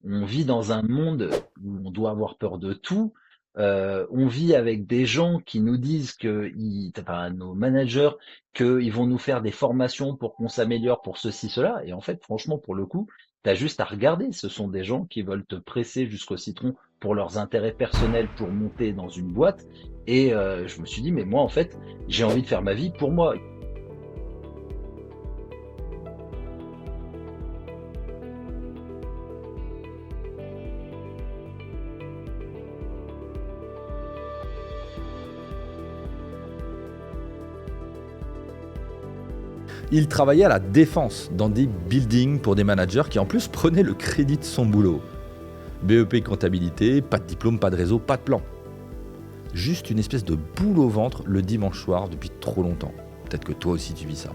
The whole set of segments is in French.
On vit dans un monde où on doit avoir peur de tout. On vit avec des gens qui nous disent enfin, nos managers, qu'ils vont nous faire des formations pour qu'on s'améliore pour ceci, cela. Et en fait, franchement, pour le coup, t'as juste à regarder. Ce sont des gens qui veulent te presser jusqu'au citron pour leurs intérêts personnels, pour monter dans une boîte. Et je me suis dit, mais moi, en fait, j'ai envie de faire ma vie pour moi. Il travaillait à la défense, dans des buildings pour des managers qui en plus prenaient le crédit de son boulot. BEP comptabilité, pas de diplôme, pas de réseau, pas de plan. Juste une espèce de boule au ventre le dimanche soir depuis trop longtemps. Peut-être que toi aussi tu vis ça.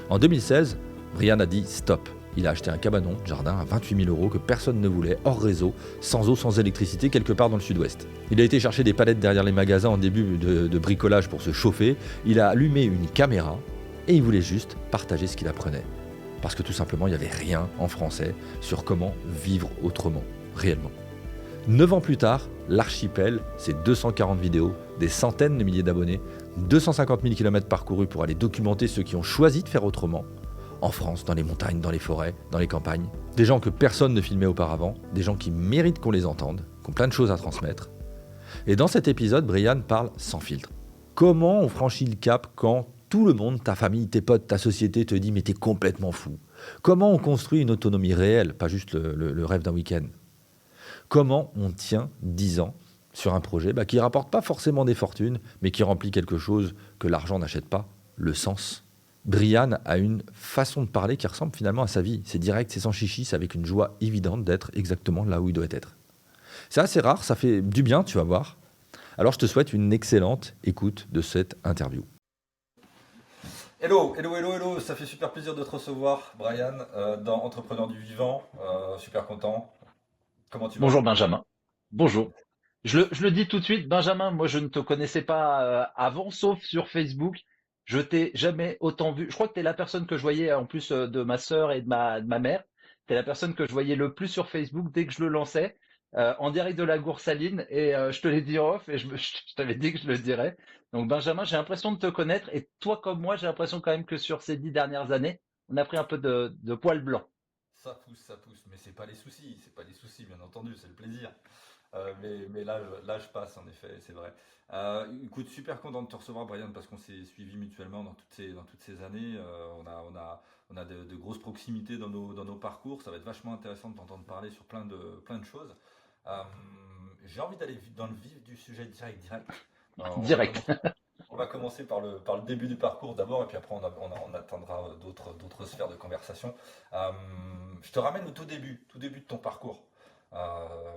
En 2016, Brian a dit stop. Il a acheté un cabanon de jardin à 28 000 € que personne ne voulait, hors réseau, sans eau, sans électricité, quelque part dans le sud-ouest. Il a été chercher des palettes derrière les magasins en début de bricolage pour se chauffer. Il a allumé une caméra et il voulait juste partager ce qu'il apprenait. Parce que tout simplement, il n'y avait rien en français sur comment vivre autrement, réellement. 9 ans plus tard, l'archipel, c'est 240 vidéos, des centaines de milliers d'abonnés, 250 000 km parcourus pour aller documenter ceux qui ont choisi de faire autrement, en France, dans les montagnes, dans les forêts, dans les campagnes. Des gens que personne ne filmait auparavant, des gens qui méritent qu'on les entende, qui ont plein de choses à transmettre. Et dans cet épisode, Brian parle sans filtre. Comment on franchit le cap quand tout le monde, ta famille, tes potes, ta société te dit « mais t'es complètement fou ». Comment on construit une autonomie réelle, pas juste le rêve d'un week-end. Comment on tient 10 ans sur un projet qui ne rapporte pas forcément des fortunes, mais qui remplit quelque chose que l'argent n'achète pas, le sens. Brian a une façon de parler qui ressemble finalement à sa vie. C'est direct, c'est sans chichi, c'est avec une joie évidente d'être exactement là où il doit être. C'est assez rare, ça fait du bien, tu vas voir. Alors je te souhaite une excellente écoute de cette interview. Hello, hello, hello, hello, ça fait super plaisir de te recevoir, Brian, dans Entrepreneur du Vivant. Super content. Comment tu vas? Bonjour Benjamin. Bonjour. Je le dis tout de suite, Benjamin, moi je ne te connaissais pas avant, sauf sur Facebook. Je t'ai jamais autant vu. Je crois que tu es la personne que je voyais en plus de ma sœur et de ma mère. Tu es la personne que je voyais le plus sur Facebook dès que je le lançais, en direct de la Goursaline. Et je te l'ai dit off et je t'avais dit que je le dirais. Donc Benjamin, j'ai l'impression de te connaître. Et toi comme moi, j'ai l'impression quand même que sur ces 10 dernières années, on a pris un peu de poil blanc. Ça pousse, mais c'est pas les soucis, bien entendu, c'est le plaisir. Mais là, je passe, en effet, c'est vrai. Écoute, super content de te recevoir, Brian, parce qu'on s'est suivis mutuellement dans toutes ces années. On a de grosses proximités dans nos parcours. Ça va être vachement intéressant de t'entendre parler sur plein de choses. Euh, j'ai envie d'aller dans le vif du sujet direct. Direct. On va commencer par le début du parcours d'abord, et puis après on atteindra d'autres sphères de conversation. Euh, je te ramène au tout début de ton parcours,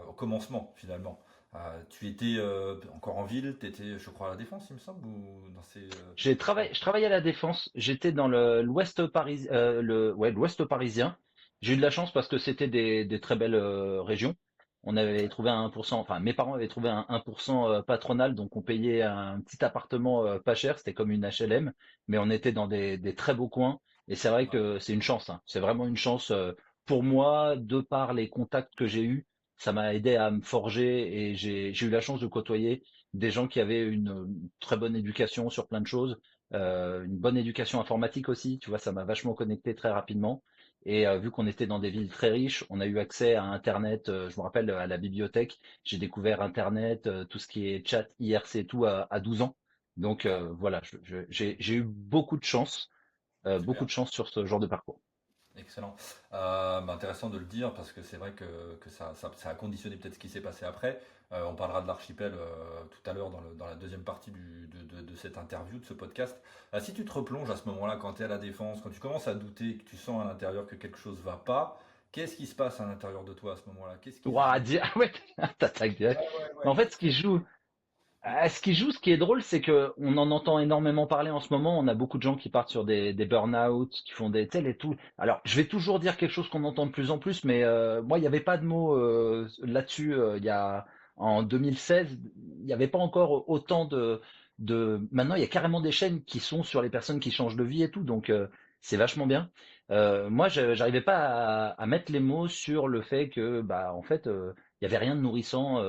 au commencement finalement. Tu étais encore en ville, tu étais, je crois, à la Défense, il me semble, ou dans Je travaillais à la Défense. J'étais dans l'Ouest l'Ouest parisien. J'ai eu de la chance parce que c'était des très belles régions. On avait trouvé un 1%, enfin mes parents avaient trouvé un 1% patronal, donc on payait un petit appartement pas cher, c'était comme une HLM, mais on était dans des très beaux coins. Et c'est vrai que c'est une chance, hein. C'est vraiment une chance pour moi, de par les contacts que j'ai eus, ça m'a aidé à me forger et j'ai eu la chance de côtoyer des gens qui avaient une très bonne éducation sur plein de choses, une bonne éducation informatique aussi, tu vois, ça m'a vachement connecté très rapidement. Et vu qu'on était dans des villes très riches, on a eu accès à Internet, je me rappelle à la bibliothèque, j'ai découvert Internet, tout ce qui est chat, IRC et tout à 12 ans. Donc voilà, j'ai eu beaucoup Super. de chance sur ce genre de parcours. Excellent. Intéressant de le dire parce que c'est vrai que ça a conditionné peut-être ce qui s'est passé après. On parlera de l'archipel tout à l'heure dans la deuxième partie de cette interview, de ce podcast. Si tu te replonges à ce moment-là, quand tu es à la Défense, quand tu commences à douter, que tu sens à l'intérieur que quelque chose va pas, qu'est-ce qui se passe à l'intérieur de toi à ce moment-là? Qu'est-ce qui se Ouah, joue? ah ouais, t'attaques direct. Mais en fait, Qu'est-ce qui... ce qui est drôle, c'est que on en entend énormément parler en ce moment. On a beaucoup de gens qui partent sur des burn-out, qui font des tels et tout. Alors, je vais toujours dire quelque chose qu'on entend de plus en plus, mais moi, il n'y avait pas de mots là-dessus. Il y a en 2016, il n'y avait pas encore autant de. Maintenant, il y a carrément des chaînes qui sont sur les personnes qui changent de vie et tout. Donc, c'est vachement bien. Moi, j'arrivais pas à mettre les mots sur le fait que, bah, en fait, il y avait rien de nourrissant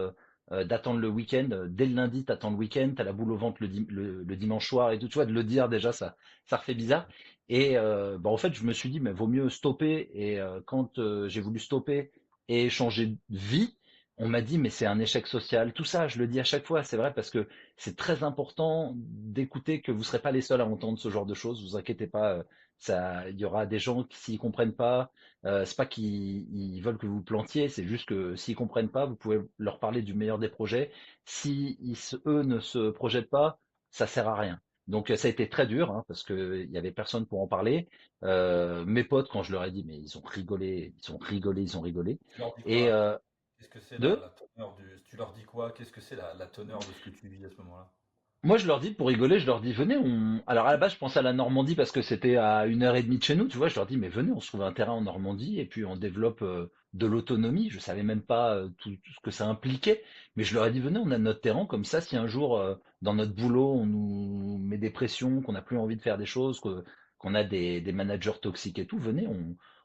d'attendre le week-end. Dès le lundi, t'attends le week-end, t'as la boule au ventre le dimanche soir et tout. Tu vois, de le dire déjà, ça refait bizarre. Et bah, en fait, je me suis dit, mais vaut mieux stopper. Et quand j'ai voulu stopper et changer de vie, on m'a dit, mais c'est un échec social. Tout ça, je le dis à chaque fois, c'est vrai, parce que c'est très important d'écouter que vous serez pas les seuls à entendre ce genre de choses. Vous inquiétez pas, ça, il y aura des gens qui s'y comprennent pas. C'est pas qu'ils ils veulent que vous vous plantiez, c'est juste que s'ils comprennent pas, vous pouvez leur parler du meilleur des projets. Si eux ne se projettent pas, ça sert à rien. Donc ça a été très dur hein, parce que il y avait personne pour en parler. Mes potes, quand je leur ai dit, mais ils ont rigolé, ils ont rigolé, ils ont rigolé. Tu leur dis Et quoi? Qu'est-ce que c'est deux, la teneur du... Tu leur dis quoi? Qu'est-ce que c'est la teneur de ce que tu vis à ce moment-là? moi, je leur dis, pour rigoler, je leur dis, venez, Alors, à la base, je pensais à la Normandie parce que c'était à 1 heure et demie de chez nous, tu vois. Je leur dis, mais venez, on se trouve un terrain en Normandie et puis on développe de l'autonomie. Je savais même pas tout ce que ça impliquait, mais je leur ai dit, venez, on a notre terrain. Comme ça, si un jour, dans notre boulot, on nous met des pressions, qu'on n'a plus envie de faire des choses, qu'on a des managers toxiques et tout, venez,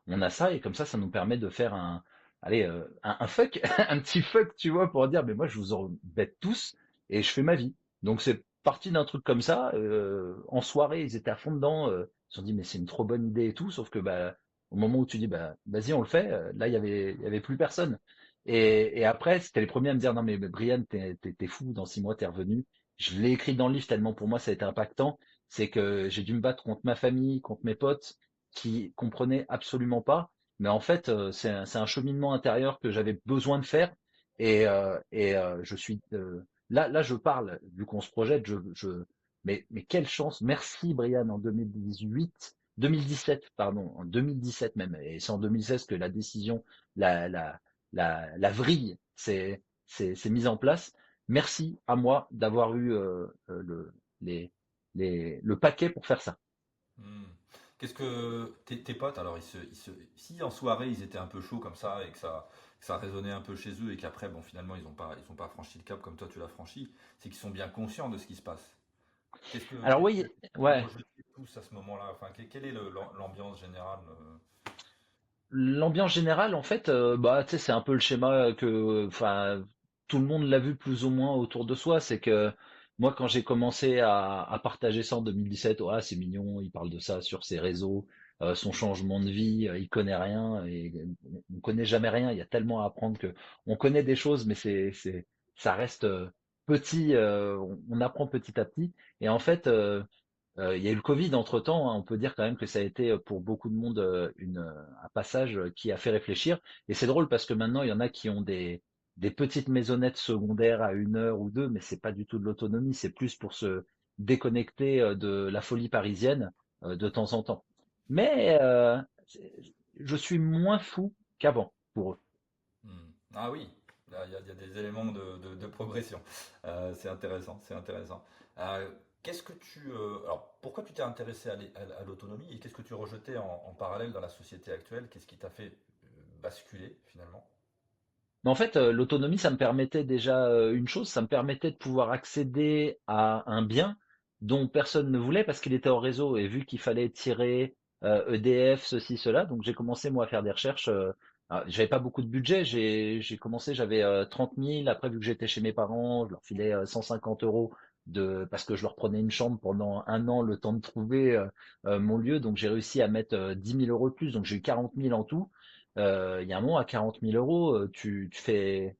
on a ça et comme ça nous permet de faire allez, un fuck, un petit fuck, tu vois, pour dire, mais moi, je vous embête tous et je fais ma vie. Donc c'est parti d'un truc comme ça. En soirée, ils étaient à fond dedans. Ils se sont dit mais c'est une trop bonne idée et tout. Sauf que bah au moment où tu dis bah vas-y on le fait, là il y avait plus personne. Et après c'était les premiers à me dire non mais Brian t'es fou. Dans 6 mois t'es revenu. Je l'ai écrit dans le livre tellement pour moi ça a été impactant. C'est que j'ai dû me battre contre ma famille, contre mes potes qui comprenaient absolument pas. Mais en fait c'est un cheminement intérieur que j'avais besoin de faire. Et je suis là, je parle, vu qu'on se projette, mais quelle chance. Merci, Brian, en 2018, 2017, pardon, en 2017 même. Et c'est en 2016 que la décision, la, la, la vrille s'est mise en place. Merci à moi d'avoir eu les, le paquet pour faire ça. Hmm. Qu'est-ce que tes potes, alors, si en soirée ils étaient un peu chauds comme ça et que ça résonnait un peu chez eux et qu'après, bon, finalement, ils ont pas franchi le cap comme toi tu l'as franchi, c'est qu'ils sont bien conscients de ce qui se passe. Alors Qu'est-ce que oui, vous ouais, rejetez tous à ce moment-là? Enfin, quelle est l'ambiance générale? l'ambiance générale, en fait, bah, tu sais, c'est un peu le schéma que, enfin, tout le monde l'a vu plus ou moins autour de soi. C'est que moi, quand j'ai commencé à partager ça en 2017, ouais, c'est mignon, il parle de ça sur ses réseaux, son changement de vie, il connaît rien et on connaît jamais rien. Il y a tellement à apprendre que on connaît des choses, mais ça reste petit. On apprend petit à petit. Et en fait. Il y a eu le Covid entre-temps, hein. On peut dire quand même que ça a été pour beaucoup de monde un passage qui a fait réfléchir. Et c'est drôle parce que maintenant, il y en a qui ont des petites maisonnettes secondaires à 1 heure ou 2, mais c'est pas du tout de l'autonomie, c'est plus pour se déconnecter de la folie parisienne de temps en temps. Mais je suis moins fou qu'avant pour eux. Hmm. Ah oui, là, il y a des éléments de progression. C'est intéressant, c'est intéressant. Qu'est-ce que alors, pourquoi tu t'es intéressé à l'autonomie et qu'est-ce que tu rejetais en parallèle dans la société actuelle? Qu'est-ce qui t'a fait basculer finalement? Mais en fait, l'autonomie, ça me permettait déjà une chose, ça me permettait de pouvoir accéder à un bien dont personne ne voulait parce qu'il était hors réseau. Et vu qu'il fallait tirer EDF, ceci, cela, donc j'ai commencé moi à faire des recherches. J'avais pas beaucoup de budget, j'ai commencé, j'avais 30 000. Après, vu que j'étais chez mes parents, je leur filais 150 euros parce que je leur prenais une chambre pendant 1 an, le temps de trouver mon lieu. Donc j'ai réussi à mettre 10 000 euros de plus, donc j'ai eu 40 000 en tout. Il y a un moment, à 40 000 euros, t'es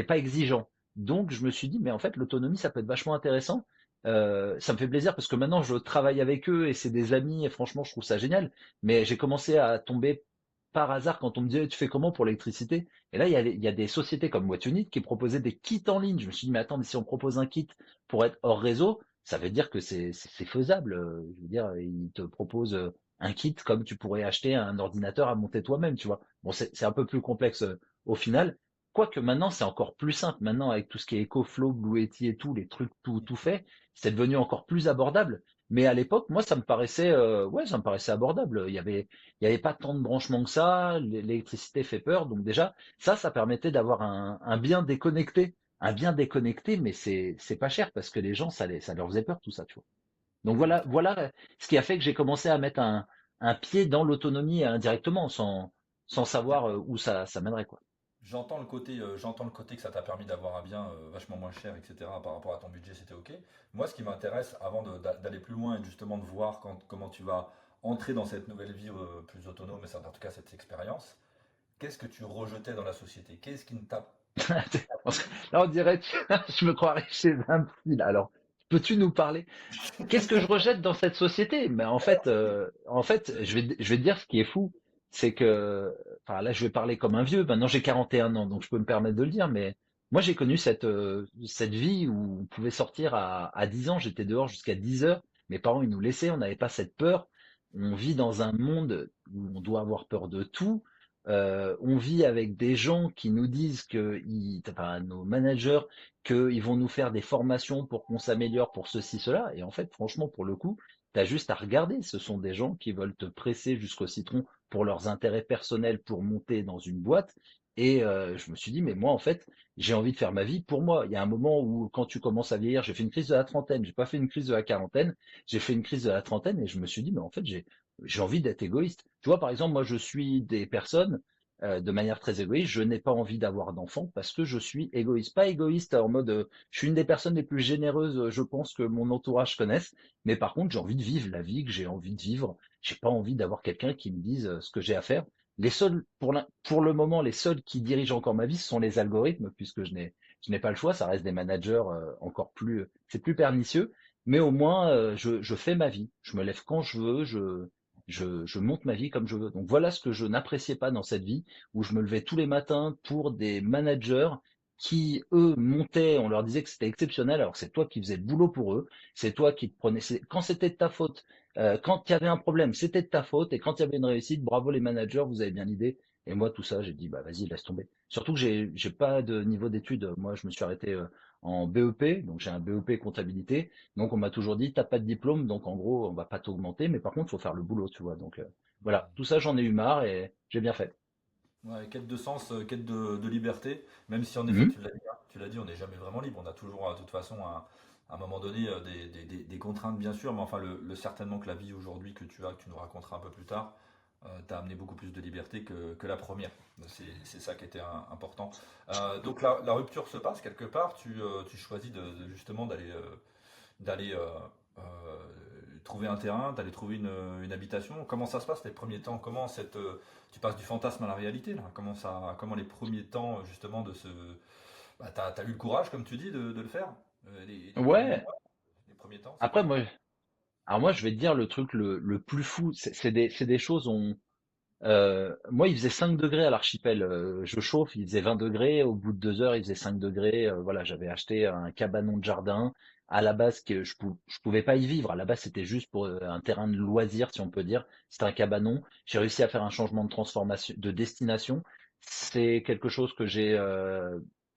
pas exigeant. Donc, je me suis dit, mais en fait, l'autonomie, ça peut être vachement intéressant. Ça me fait plaisir parce que maintenant, je travaille avec eux et c'est des amis et franchement, je trouve ça génial. Mais j'ai commencé à tomber par hasard quand on me disait, tu fais comment pour l'électricité? Et là, il y a des sociétés comme Wattunit qui proposaient des kits en ligne. Je me suis dit, mais attends, mais si on propose un kit pour être hors réseau, ça veut dire que c'est faisable. Je veux dire, ils te proposent un kit comme tu pourrais acheter un ordinateur à monter toi-même, tu vois. Bon, c'est un peu plus complexe au final. Quoique maintenant, c'est encore plus simple. Maintenant, avec tout ce qui est EcoFlow, Blue Yeti et tout, les trucs tout fait, c'est devenu encore plus abordable. Mais à l'époque, moi, ça me paraissait, ouais, ça me paraissait abordable. Il y avait pas tant de branchements que ça. L'électricité fait peur. Donc déjà, ça permettait d'avoir un bien déconnecté. Un bien déconnecté, mais c'est pas cher parce que les gens, ça leur faisait peur, tout ça, tu vois. Donc voilà ce qui a fait que j'ai commencé à mettre un pied dans l'autonomie indirectement, sans savoir où ça mènerait, quoi. J'entends le côté que ça t'a permis d'avoir un bien vachement moins cher, etc. Par rapport à ton budget, c'était OK. Moi, ce qui m'intéresse, avant d'aller plus loin et justement de voir comment tu vas entrer dans cette nouvelle vie plus autonome, mais en tout cas cette expérience, qu'est-ce que tu rejetais dans la société? Qu'est-ce qui ne t'a Parce que là, on dirait, je me croirais chez un psy, là. Alors, peux-tu nous parler? Qu'est-ce que je rejette dans cette société? Mais en fait, je vais te dire ce qui est fou, c'est que, enfin là, je vais parler comme un vieux. Maintenant, j'ai 41 ans, donc je peux me permettre de le dire. Mais moi, j'ai connu cette vie où on pouvait sortir à 10 ans. J'étais dehors jusqu'à 10 heures. Mes parents, ils nous laissaient. On n'avait pas cette peur. On vit dans un monde où on doit avoir peur de tout. On vit avec des gens qui nous disent enfin, nos managers, qu'ils vont nous faire des formations pour qu'on s'améliore pour ceci, cela. Et en fait, franchement, pour le coup, tu as juste à regarder. Ce sont des gens qui veulent te presser jusqu'au citron pour leurs intérêts personnels, pour monter dans une boîte. Et je me suis dit, mais moi, en fait, j'ai envie de faire ma vie pour moi. Il y a un moment où, quand tu commences à vieillir, j'ai fait une crise de la trentaine, j'ai pas fait une crise de la quarantaine, j'ai fait une crise de la trentaine et je me suis dit, mais en fait, j'ai envie d'être égoïste. Tu vois, par exemple, moi, je suis des personnes de manière très égoïste. Je n'ai pas envie d'avoir d'enfants parce que je suis égoïste. Pas égoïste en mode, je suis une des personnes les plus généreuses, je pense que mon entourage connaisse. Mais par contre, j'ai envie de vivre la vie que j'ai envie de vivre. J'ai pas envie d'avoir quelqu'un qui me dise ce que j'ai à faire. Les seuls, pour le moment, les seuls qui dirigent encore ma vie, ce sont les algorithmes, puisque je n'ai pas le choix. Ça reste des managers encore plus, c'est plus pernicieux. Mais au moins, je fais ma vie. Je me lève quand je veux. Je monte ma vie comme je veux. Donc voilà ce que je n'appréciais pas dans cette vie, où je me levais tous les matins pour des managers qui, eux, montaient, on leur disait que c'était exceptionnel, alors que c'est toi qui faisais le boulot pour eux, c'est toi qui te prenais, quand c'était de ta faute, quand il y avait un problème, c'était de ta faute, et quand il y avait une réussite, bravo les managers, vous avez bien l'idée. Et moi, tout ça, j'ai dit, bah vas-y, laisse tomber. Surtout que j'ai pas de niveau d'études. Moi, je me suis arrêté en BEP, donc j'ai un BEP comptabilité. Donc on m'a toujours dit, t'as pas de diplôme, donc en gros, on va pas t'augmenter, mais par contre, il faut faire le boulot, tu vois. Donc voilà, tout ça, j'en ai eu marre et j'ai bien fait. Ouais, quête de sens, quête de liberté, même si en effet, Mhm. tu l'as dit, on n'est jamais vraiment libre. On a toujours, de toute façon, à un moment donné, des contraintes, bien sûr, mais enfin, certainement que la vie aujourd'hui que tu as, que tu nous raconteras un peu plus tard, t'a amené beaucoup plus de liberté que la première. C'est ça qui était important. Donc la rupture se passe quelque part, tu choisis justement d'aller euh, trouver un terrain, d'aller trouver une habitation. Comment ça se passe les premiers temps? Tu passes du fantasme à la réalité là? Comment les premiers temps justement bah, t'as eu le courage, comme tu dis, de le faire? Les premiers Ouais, mois, les premiers temps, c'est après, quoi? moi, je vais te dire le truc le plus fou, c'est des choses, moi, il faisait 5 degrés à l'archipel. Je chauffe, il faisait 20 degrés. Au bout de 2 heures, il faisait 5 degrés. Voilà, j'avais acheté un cabanon de jardin. À la base, que je pouvais pas y vivre. À la base, c'était juste pour un terrain de loisir, si on peut dire. C'était un cabanon. J'ai réussi à faire un changement de transformation, de destination. C'est quelque chose que j'ai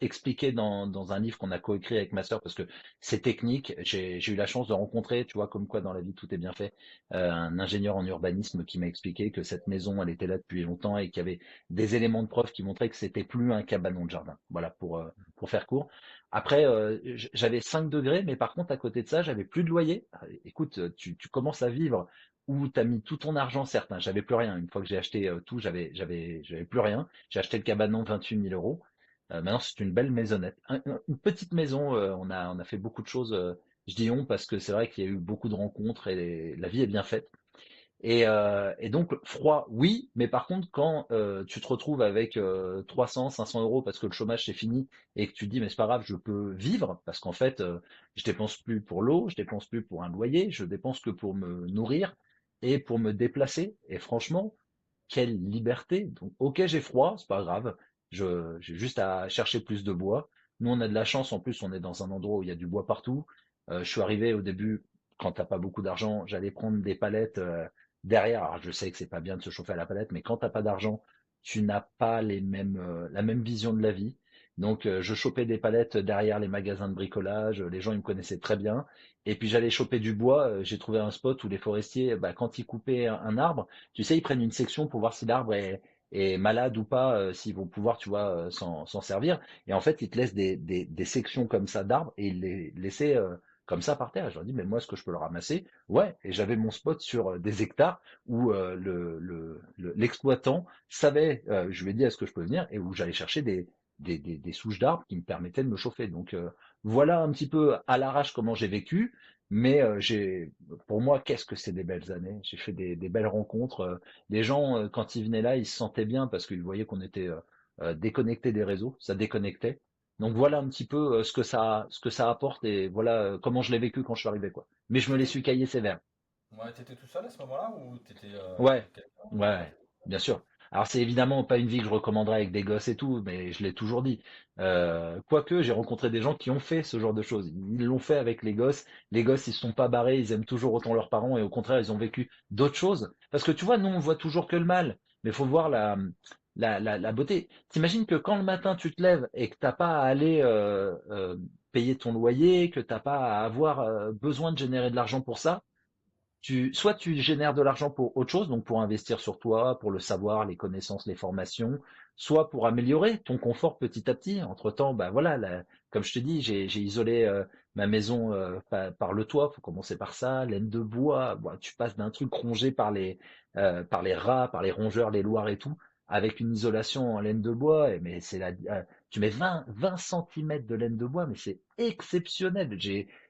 expliqué dans un livre qu'on a coécrit avec ma sœur parce que c'est technique. J'ai eu la chance de rencontrer, tu vois, comme quoi dans la vie tout est bien fait, un ingénieur en urbanisme qui m'a expliqué que cette maison, elle était là depuis longtemps et qu'il y avait des éléments de preuve qui montraient que c'était plus un cabanon de jardin. Voilà, pour faire court. Après, j'avais 5 degrés, mais par contre, à côté de ça, j'avais plus de loyer. Écoute, tu commences à vivre où tu as mis tout ton argent, certes, hein, j'avais plus rien. Une fois que j'ai acheté tout, j'avais plus rien. J'ai acheté le cabanon 28 000 euros. Maintenant, c'est une belle maisonnette. Une petite maison, on a fait beaucoup de choses. Je dis on parce que c'est vrai qu'il y a eu beaucoup de rencontres et la vie est bien faite. Et donc, froid, oui, mais par contre, quand tu te retrouves avec 300, 500 euros parce que le chômage c'est fini et que tu te dis, mais c'est pas grave, je peux vivre parce qu'en fait, je dépense plus pour l'eau, je dépense plus pour un loyer, je dépense que pour me nourrir et pour me déplacer. Et franchement, quelle liberté! Donc, ok, j'ai froid, c'est pas grave, j'ai juste à chercher plus de bois. Nous, on a de la chance, en plus, on est dans un endroit où il y a du bois partout. Je suis arrivé au début, quand t'as pas beaucoup d'argent, j'allais prendre des palettes derrière. Alors, je sais que c'est pas bien de se chauffer à la palette, mais quand t'as pas d'argent, tu n'as pas la même vision de la vie. Donc, je chopais des palettes derrière les magasins de bricolage. Les gens, ils me connaissaient très bien. Et puis, j'allais choper du bois. J'ai trouvé un spot où les forestiers, bah, quand ils coupaient un arbre, tu sais, ils prennent une section pour voir si l'arbre est malade ou pas, s'ils vont pouvoir, tu vois, s'en servir. Et en fait, ils te laissent des sections comme ça d'arbres et ils les laissaient comme ça par terre. Et je leur dis, mais moi, est-ce que je peux le ramasser? Ouais. Et j'avais mon spot sur des hectares où l'exploitant savait, je lui ai dit, est-ce que je peux venir? Et où j'allais chercher des souches d'arbres qui me permettaient de me chauffer. Donc voilà un petit peu à l'arrache comment j'ai vécu. Mais pour moi, qu'est-ce que c'est des belles années. J'ai fait des belles rencontres. Les gens, quand ils venaient là, ils se sentaient bien parce qu'ils voyaient qu'on était déconnecté des réseaux. Ça déconnectait. Donc voilà un petit peu ce que ça apporte et voilà comment je l'ai vécu quand je suis arrivé, quoi. Mais je me les T'étais, suis caillés sévère. ouais, t'étais tout seul à ce moment-là ou t'étais Ouais, avec quelqu'un? ouais, bien sûr. Alors c'est évidemment pas une vie que je recommanderais avec des gosses et tout, mais je l'ai toujours dit. Quoique j'ai rencontré des gens qui ont fait ce genre de choses. Ils l'ont fait avec les gosses. Les gosses, ils se sont pas barrés, ils aiment toujours autant leurs parents et au contraire, ils ont vécu d'autres choses. Parce que tu vois, nous on voit toujours que le mal, mais il faut voir la beauté. T'imagines que quand le matin tu te lèves et que t'as pas à aller payer ton loyer, que t'as pas à avoir besoin de générer de l'argent pour ça, soit tu génères de l'argent pour autre chose, donc pour investir sur toi, pour le savoir, les connaissances, les formations, soit pour améliorer ton confort petit à petit. Entre-temps, bah voilà, comme je te dis, j'ai isolé ma maison par le toit, faut commencer par ça, laine de bois, bon, tu passes d'un truc rongé par les rats, par les rongeurs, les loirs et tout, avec une isolation en laine de bois, mais tu mets 20 centimètres de laine de bois, mais c'est exceptionnel.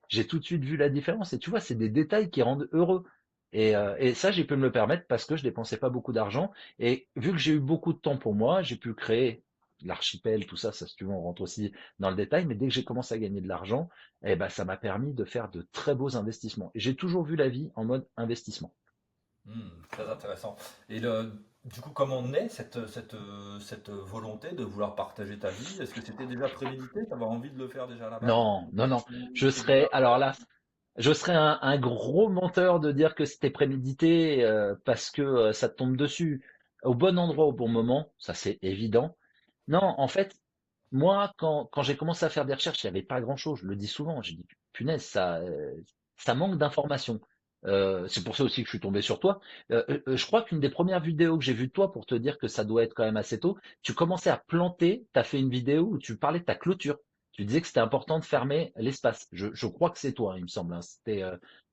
J'ai tout de suite vu la différence et tu vois, c'est des détails qui rendent heureux. Et ça, j'ai pu me le permettre parce que je dépensais pas beaucoup d'argent. Et vu que j'ai eu beaucoup de temps pour moi, j'ai pu créer l'archipel, tout ça, si tu veux, on rentre aussi dans le détail. Mais dès que j'ai commencé à gagner de l'argent, eh ben, ça m'a permis de faire de très beaux investissements. Et j'ai toujours vu la vie en mode investissement. Très intéressant. Et du coup, comment naît cette volonté de vouloir partager ta vie? Est-ce que c'était déjà prémédité? T'avais envie de le faire déjà à la base? Non, non, non. Ou Je c'est venu serais, alors après? là, je serais un gros menteur de dire que c'était prémédité parce que ça te tombe dessus au bon endroit au bon moment, ça c'est évident. Non, en fait, moi, quand j'ai commencé à faire des recherches, il n'y avait pas grand-chose. Je le dis souvent. J'ai dit, punaise, ça manque d'informations. C'est pour ça aussi que je suis tombé sur toi. Je crois qu'une des premières vidéos que j'ai vues de toi, pour te dire que ça doit être quand même assez tôt, tu commençais à planter, tu as fait une vidéo où tu parlais de ta clôture. Tu disais que c'était important de fermer l'espace. Je crois que c'est toi, il me semble, hein. C'était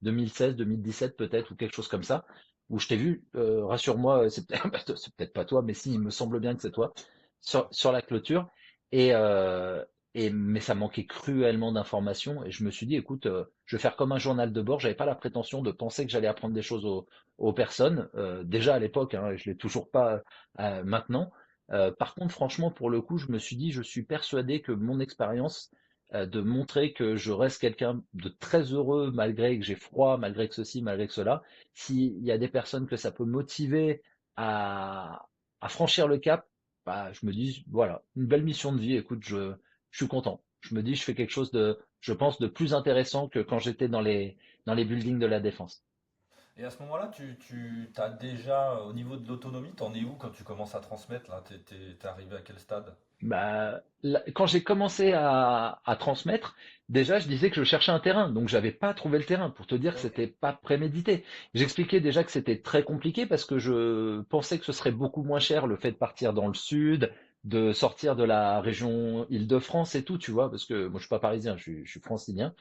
2016, 2017 peut-être, ou quelque chose comme ça, où je t'ai vu. Rassure-moi, c'est peut-être c'est peut-être pas toi, mais si, il me semble bien que c'est toi sur la clôture. Et, euh, mais ça manquait cruellement d'informations. Et je me suis dit, écoute, je vais faire comme un journal de bord. J'avais pas la prétention de penser que j'allais apprendre des choses aux personnes. Déjà à l'époque, hein, et je l'ai toujours pas maintenant. Par contre, franchement, pour le coup, je me suis dit, je suis persuadé que mon expérience de montrer que je reste quelqu'un de très heureux malgré que j'ai froid, malgré que ceci, malgré que cela, s'il y a des personnes que ça peut motiver à, à franchir le cap, bah, je me dis, voilà, une belle mission de vie. Écoute, je suis content. Je me dis, je fais quelque chose je pense, de plus intéressant que quand j'étais dans les buildings de la Défense. Et à ce moment-là, tu as déjà, au niveau de l'autonomie, t'en es où quand tu commences à transmettre là? T'es arrivé à quel stade? Bah, quand j'ai commencé à transmettre, déjà, je disais que je cherchais un terrain, donc j'avais pas trouvé le terrain. Pour te dire que Ok. c'était pas prémédité. J'expliquais déjà que c'était très compliqué parce que je pensais que ce serait beaucoup moins cher le fait de partir dans le sud, de sortir de la région Île-de-France et tout, tu vois, parce que moi je suis pas parisien, je suis francilien.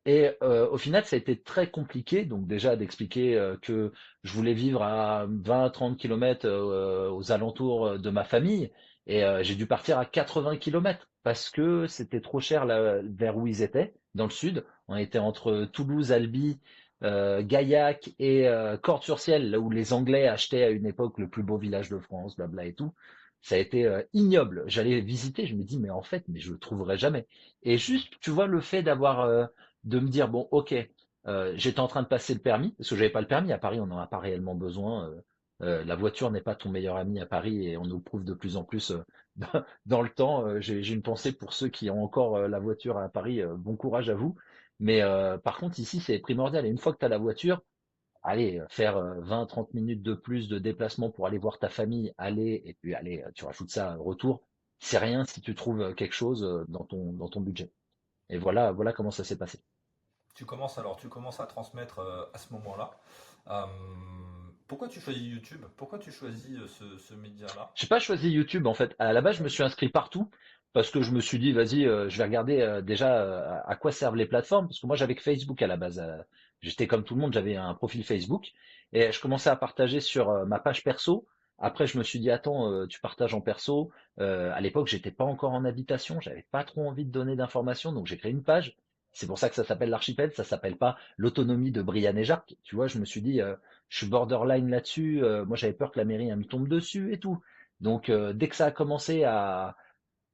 Et au final, ça a été très compliqué. Donc déjà d'expliquer que je voulais vivre à 20-30 kilomètres aux alentours de ma famille. Et j'ai dû partir à 80 kilomètres parce que c'était trop cher là, vers où ils étaient, dans le sud. On était entre Toulouse, Albi, Gaillac et Cordes-sur-Ciel, là où les Anglais achetaient à une époque le plus beau village de France, blabla et tout. Ça a été ignoble. J'allais visiter, je me dis, mais en fait, mais je le trouverai jamais. Et juste, tu vois, le fait d'avoir de me dire, bon, ok, j'étais en train de passer le permis, parce que j'avais pas le permis à Paris, on n'en a pas réellement besoin. La voiture n'est pas ton meilleur ami à Paris et on nous le prouve de plus en plus dans le temps. J'ai une pensée pour ceux qui ont encore la voiture à Paris, bon courage à vous. Mais par contre, ici, c'est primordial. Et une fois que tu as la voiture, allez, faire 20-30 minutes de plus de déplacement pour aller voir ta famille, aller, et puis allez, tu rajoutes ça retour, c'est rien si tu trouves quelque chose dans ton budget. Et voilà comment ça s'est passé. Tu commences à transmettre à ce moment-là. Euh, Pourquoi tu choisis YouTube? Pourquoi tu choisis ce média-là? J'ai pas choisi YouTube en fait. À la base, je me suis inscrit partout. parce que je me suis dit, vas-y, je vais regarder déjà à quoi servent les plateformes, parce que moi j'avais que Facebook à la base. J'étais comme tout le monde, j'avais un profil Facebook et je commençais à partager sur ma page perso. Après, je me suis dit, attends, tu partages en perso. À l'époque, j'étais pas encore en habitation, j'avais pas trop envie de donner d'informations, donc j'ai créé une page. C'est pour ça que ça s'appelle l'archipel, ça s'appelle pas l'autonomie de Brian et Jacques. Tu vois, je me suis dit, je suis borderline là-dessus. Moi, j'avais peur que la mairie elle me tombe dessus et tout. Donc, dès que ça a commencé à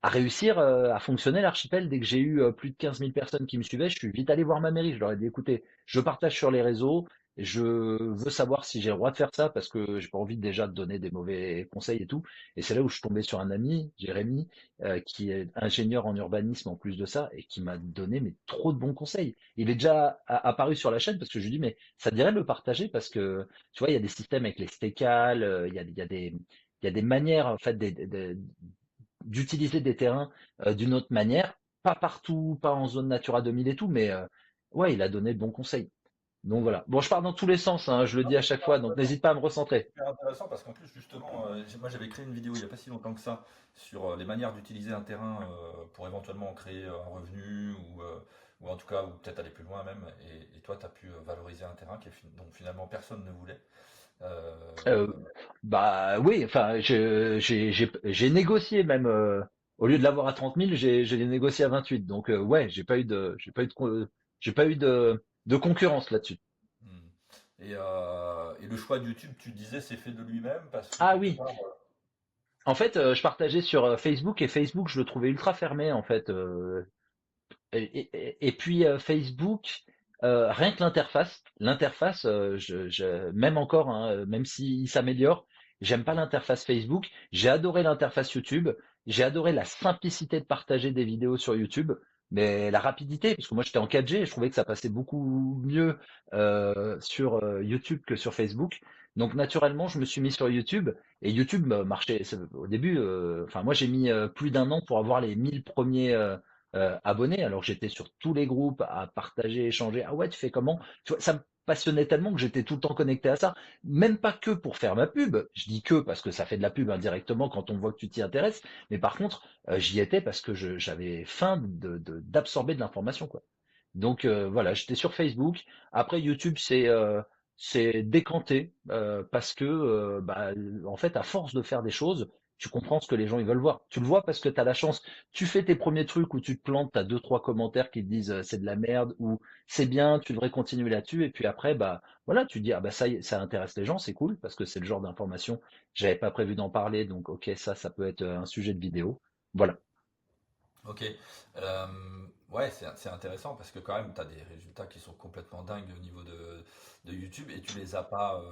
réussir à fonctionner l'archipel. Dès que j'ai eu plus de 15 000 personnes qui me suivaient, je suis vite allé voir ma mairie. Je leur ai dit, écoutez, je partage sur les réseaux, je veux savoir si j'ai le droit de faire ça parce que j'ai pas envie déjà de donner des mauvais conseils et tout. Et c'est là où je suis tombé sur un ami, Jérémy, qui est ingénieur en urbanisme en plus de ça et qui m'a donné mais trop de bons conseils. Il est déjà apparu sur la chaîne parce que je lui dis mais ça te dirait de le partager parce que tu vois il y a des systèmes avec les stécales, il y a des manières en fait d'utiliser des terrains d'une autre manière, pas partout, pas en zone Natura 2000 et tout, mais ouais, il a donné de bons conseils. Donc voilà. Bon, je pars dans tous les sens, hein, je le Non, dis à mais chaque fois, donc n'hésite pas à me recentrer. super intéressant parce qu'en plus, justement, moi j'avais créé une vidéo il n'y a pas si longtemps que ça sur les manières d'utiliser un terrain pour éventuellement créer un revenu ou en tout cas, ou peut-être aller plus loin même. Et toi, tu as pu valoriser un terrain dont finalement personne ne voulait. Euh, Euh, Bah oui, enfin, j'ai négocié même, au lieu de l'avoir à 30 000, j'ai négocié à 28. Donc ouais, j'ai pas eu de concurrence là-dessus. hmm. Et le choix de YouTube, tu disais, c'est fait de lui-même parce que Ah quelque oui, part. en fait, je partageais sur Facebook et Facebook, je le trouvais ultra fermé en fait. Et puis Facebook, rien que l'interface, même encore, hein, même s'il s'améliore, j'aime pas l'interface Facebook. J'ai adoré l'interface YouTube. J'ai adoré la simplicité de partager des vidéos sur YouTube, mais la rapidité, parce que moi j'étais en 4G et je trouvais que ça passait beaucoup mieux sur YouTube que sur Facebook. Donc naturellement, je me suis mis sur YouTube et YouTube marchait au début. Enfin, moi j'ai mis plus d'un an pour avoir les 1000 premiers abonnés, alors que j'étais sur tous les groupes à partager, échanger. Ah ouais, tu fais comment? Tu vois, ça me passionnait tellement que j'étais tout le temps connecté à ça. Même pas que pour faire ma pub. Je dis que parce que ça fait de la pub indirectement quand on voit que tu t'y intéresses. Mais par contre, j'y étais parce que j'avais faim d'absorber de l'information, quoi. Donc voilà, j'étais sur Facebook. Après YouTube, c'est décanté parce que bah, en fait, à force de faire des choses, tu comprends ce que les gens ils veulent voir. Tu le vois parce que tu as la chance. Tu fais tes premiers trucs où tu te plantes, tu as deux trois commentaires qui te disent c'est de la merde ou c'est bien, tu devrais continuer là-dessus. Et puis après, bah voilà, tu te dis ah bah ça intéresse les gens, c'est cool parce que c'est le genre d'information. J'avais pas prévu d'en parler, donc ok, ça peut être un sujet de vidéo. Voilà. Ok. Ouais, c'est intéressant parce que quand même, tu as des résultats qui sont complètement dingues au niveau de YouTube et tu les as pas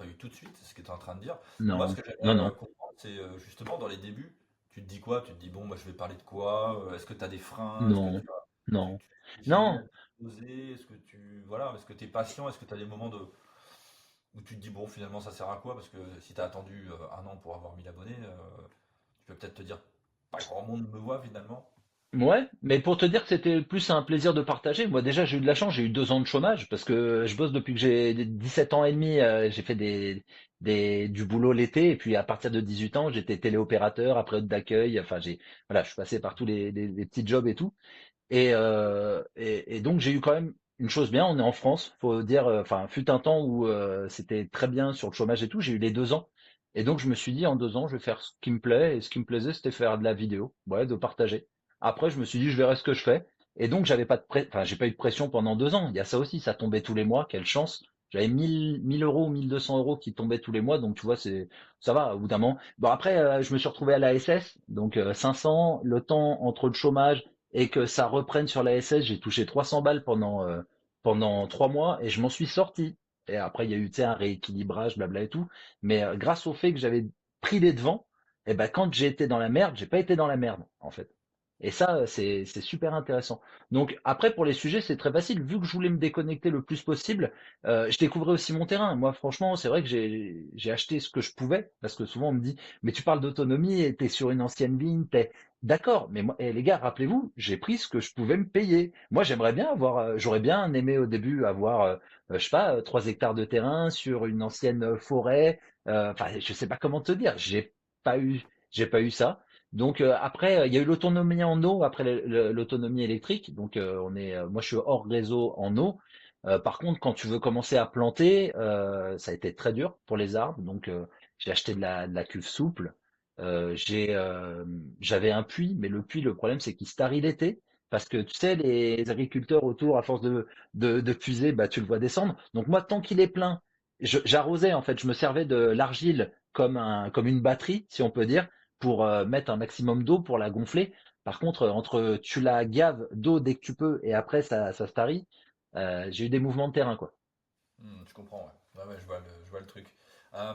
eu tout de suite, c'est ce que tu es en train de dire. Moi, ce Non, que non, j'aimerais non, comprendre, c'est justement dans les débuts, tu te dis quoi? Tu te dis, bon, moi, je vais parler de quoi? Est-ce que tu as des freins? Est-ce que non, non, tu réfléchis à non. poser? Voilà, est-ce que tu es patient? Est-ce que tu as des moments où tu te dis, bon, finalement, ça sert à quoi? Parce que si tu as attendu un an pour avoir 1000 abonnés, tu peux peut-être te dire, pas grand monde me voit finalement. Ouais, mais pour te dire que c'était plus un plaisir de partager, moi déjà j'ai eu de la chance, j'ai eu 2 ans de chômage parce que je bosse depuis que j'ai 17 ans et demi, j'ai fait du boulot l'été et puis à partir de 18 ans j'étais téléopérateur, après hôte d'accueil, enfin voilà, je suis passé par tous les petits jobs et tout. Et donc j'ai eu quand même une chose bien, on est en France, faut dire, enfin fut un temps où c'était très bien sur le chômage et tout, j'ai eu les 2 ans. Et donc je me suis dit en 2 ans je vais faire ce qui me plaît, et ce qui me plaisait c'était faire de la vidéo, ouais, de partager. Après je me suis dit je verrai ce que je fais. Et donc j'avais pas de enfin j'ai pas eu de pression pendant 2 ans. Il y a ça aussi, ça tombait tous les mois, quelle chance. J'avais 1000 euros, 1200 € qui tombaient tous les mois, donc tu vois ça va au bout d'un moment. Bon après je me suis retrouvé à la SS, donc 500, le temps entre le chômage et que ça reprenne sur la SS, j'ai touché 300 balles pendant 3 mois et je m'en suis sorti. Et après, il y a eu, tu sais, un rééquilibrage, blabla et tout. Mais grâce au fait que j'avais pris les devants, et ben, quand j'ai été dans la merde, j'ai pas été dans la merde, en fait. Et ça, c'est super intéressant. Donc après, pour les sujets, c'est très facile. Vu que je voulais me déconnecter le plus possible, je découvrais aussi mon terrain. Moi, franchement, c'est vrai que j'ai acheté ce que je pouvais, parce que souvent on me dit, mais tu parles d'autonomie et t'es sur une ancienne ligne, t'es d'accord. Mais moi, les gars, rappelez-vous, j'ai pris ce que je pouvais me payer. Moi, j'aimerais bien avoir, j'aurais bien aimé au début avoir, je sais pas, 3 hectares de terrain sur une ancienne forêt. Enfin, je sais pas comment te dire. Pas eu, j'ai pas eu ça. Donc après, il y a eu l'autonomie en eau après l'autonomie électrique. Donc moi je suis hors réseau en eau. Par contre, quand tu veux commencer à planter, ça a été très dur pour les arbres. Donc j'ai acheté de la cuve souple. J'avais un puits, mais le puits, le problème c'est qu'il se tarit l'été. Parce que tu sais, les agriculteurs autour, à force de puiser, bah, tu le vois descendre. Donc moi, tant qu'il est plein, j'arrosais en fait, je me servais de l'argile comme une batterie, si on peut dire pour mettre un maximum d'eau pour la gonfler. Par contre, entre tu la gaves d'eau dès que tu peux et après ça se tarit, j'ai eu des mouvements de terrain, quoi. Je comprends, ouais. Ouais, ouais, je vois le truc.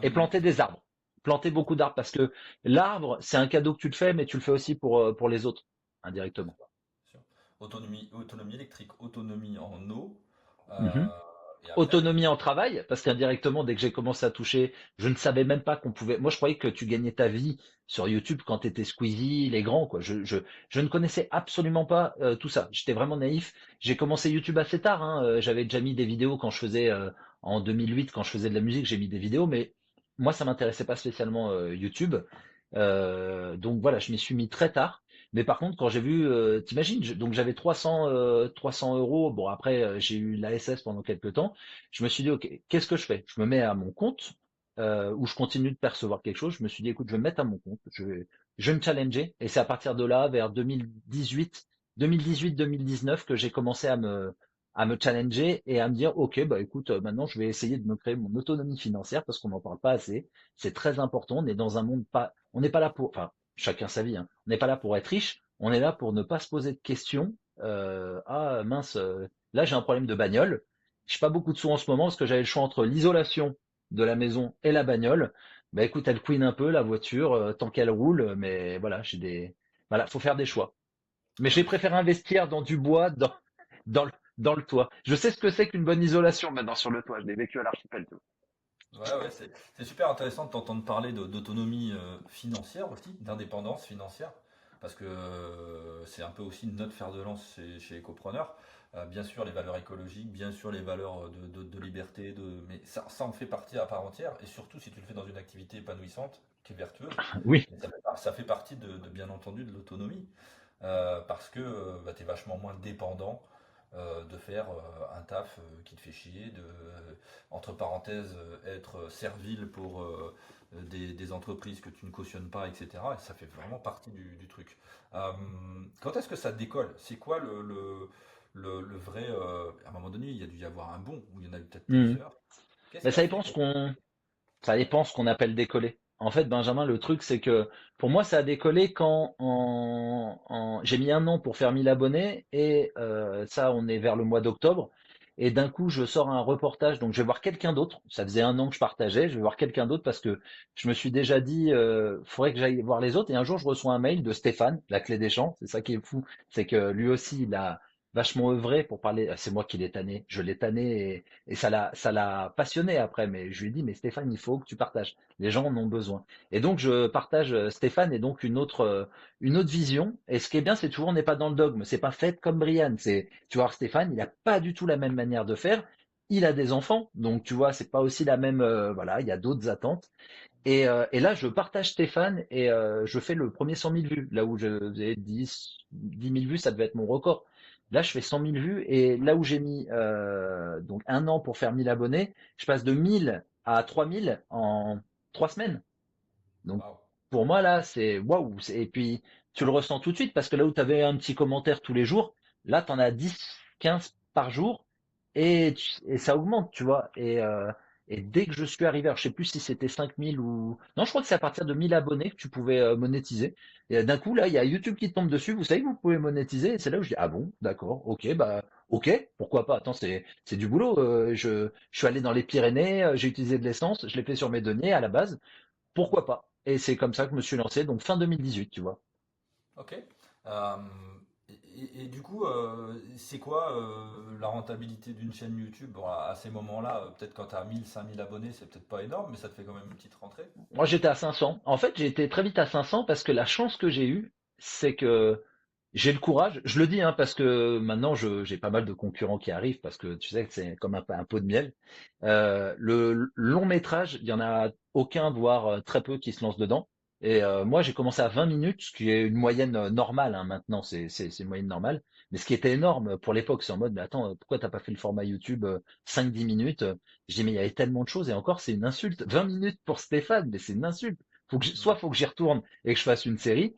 Et planter des arbres. Planter beaucoup d'arbres parce que l'arbre, c'est un cadeau que tu te fais, mais tu le fais aussi pour les autres, Bien indirectement. sûr, bien sûr. Autonomie électrique, autonomie en eau, Mhm. et après, Autonomie en travail, parce qu'indirectement, dès que j'ai commencé à toucher, je ne savais même pas qu'on pouvait. Moi, je croyais que tu gagnais ta vie sur YouTube quand tu étais Squeezie, les grands, quoi. Je ne connaissais absolument pas tout ça. J'étais vraiment naïf. J'ai commencé YouTube assez tard, hein. J'avais déjà mis des vidéos quand je faisais en 2008, quand je faisais de la musique, j'ai mis des vidéos, mais moi, ça m'intéressait pas spécialement YouTube. Donc voilà, je m'y suis mis très tard. Mais par contre, quand j'ai vu, t'imagines, donc j'avais 300 euros. Bon, après, j'ai eu l'ASS pendant quelques temps. Je me suis dit, OK, qu'est-ce que je fais? Je me mets à mon compte où je continue de percevoir quelque chose. Je me suis dit, écoute, je vais me mettre à mon compte. Je vais me challenger. Et c'est à partir de là, vers 2019, que j'ai commencé à me challenger et à me dire, OK, bah écoute, maintenant, je vais essayer de me créer mon autonomie financière parce qu'on n'en parle pas assez. C'est très important. On est dans un monde pas, on n'est pas là pour, enfin, chacun sa vie, hein. On n'est pas là pour être riche. On est là pour ne pas se poser de questions. Ah mince, là j'ai un problème de bagnole. J'ai pas beaucoup de sous en ce moment parce que j'avais le choix entre l'isolation de la maison et la bagnole. Bah écoute, elle couine un peu la voiture tant qu'elle roule, mais voilà, voilà, faut faire des choix. Mais j'ai oui. préféré investir dans du bois, dans le toit. Je sais ce que c'est qu'une bonne isolation maintenant sur le toit. Je l'ai vécu à l'archipel. Ouais, ouais, c'est super intéressant de t'entendre parler d'autonomie financière aussi, d'indépendance financière, parce que c'est un peu aussi notre fer de lance chez Ecopreneur. Bien sûr, les valeurs écologiques, bien sûr, les valeurs de liberté, mais ça en fait partie à part entière, et surtout si tu le fais dans une activité épanouissante, qui est vertueuse, Oui, et ça fait partie bien entendu de l'autonomie, parce que bah, tu es vachement moins dépendant de faire un taf qui te fait chier, entre parenthèses, être servile pour des entreprises que tu ne cautionnes pas, etc. Et ça fait vraiment partie du truc. Euh, Quand est-ce que ça décolle? C'est quoi le vrai... à un moment donné, il y a dû y avoir un bond, ou il y en a eu peut-être mhm. plusieurs. Qu'est-ce Mais qui a ça fait dépend que... ce qu'on appelle décoller. En fait, Benjamin, le truc, c'est que pour moi, ça a décollé quand j'ai mis un an pour faire 1000 abonnés et ça, on est vers le mois d'octobre. Et d'un coup, je sors un reportage, donc je vais voir quelqu'un d'autre. Ça faisait un an que je partageais, je vais voir quelqu'un d'autre parce que je me suis déjà dit, faudrait que j'aille voir les autres. Et un jour, je reçois un mail de Stéphane, la clé des champs. C'est ça qui est fou, c'est que lui aussi, il a vachement œuvré pour parler. C'est moi qui l'ai tanné, je l'ai tanné et ça l'a passionné après, mais je lui ai dit, mais Stéphane, il faut que tu partages. Les gens en ont besoin. Et donc, je partage Stéphane et donc une autre vision. Et ce qui est bien, c'est toujours, on n'est pas dans le dogme. C'est pas fait comme Brian. Tu vois, Stéphane, il a pas du tout la même manière de faire. Il a des enfants, donc tu vois, c'est pas aussi la même. Voilà, il y a d'autres attentes. Et là, je partage Stéphane et je fais le premier 100 000 vues. Là où je faisais 10 000 vues, ça devait être mon record. Là, je fais 100 000 vues et là où j'ai mis donc un an pour faire 1000 abonnés, je passe de 1000 à 3000 en 3 semaines. Donc Waouh. pour moi là, c'est waouh. Et puis tu le ressens tout de suite parce que là où tu avais un petit commentaire tous les jours, là tu en as 10, 15 par jour et ça augmente, tu vois. Et dès que je suis arrivé, alors je sais plus si c'était 5000 ou... Non, je crois que c'est à partir de 1000 abonnés que tu pouvais monétiser. Et d'un coup, là, il y a YouTube qui tombe dessus. Vous savez que vous pouvez monétiser. Et c'est là où je dis, ah bon, d'accord, ok, bah, ok, pourquoi pas. Attends, c'est du boulot. Je suis allé dans les Pyrénées, j'ai utilisé de l'essence, je l'ai fait sur mes deniers à la base. Pourquoi pas? Et c'est comme ça que je me suis lancé, donc fin 2018, tu vois. Ok. Euh, et du coup, c'est quoi la rentabilité d'une chaîne YouTube? Bon, à ces moments-là, peut-être quand tu as 1000, 5000 abonnés, c'est peut-être pas énorme, mais ça te fait quand même une petite rentrée. Moi, j'étais à 500. En fait, j'ai été très vite à 500 parce que la chance que j'ai eue, c'est que j'ai le courage. Je le dis, hein, parce que maintenant, j'ai pas mal de concurrents qui arrivent parce que tu sais que c'est comme un pot de miel. Le long métrage, il y en a aucun, voire très peu qui se lancent dedans. Et moi, j'ai commencé à 20 minutes, ce qui est une moyenne normale, hein, maintenant, c'est une moyenne normale. Mais ce qui était énorme pour l'époque, c'est en mode, mais attends, pourquoi t'as pas fait le format YouTube 5-10 minutes? Je dis, mais il y avait tellement de choses, et encore, c'est une insulte. 20 minutes pour Stéphane, mais c'est une insulte. Soit Mm. faut que j'y retourne et que je fasse une série,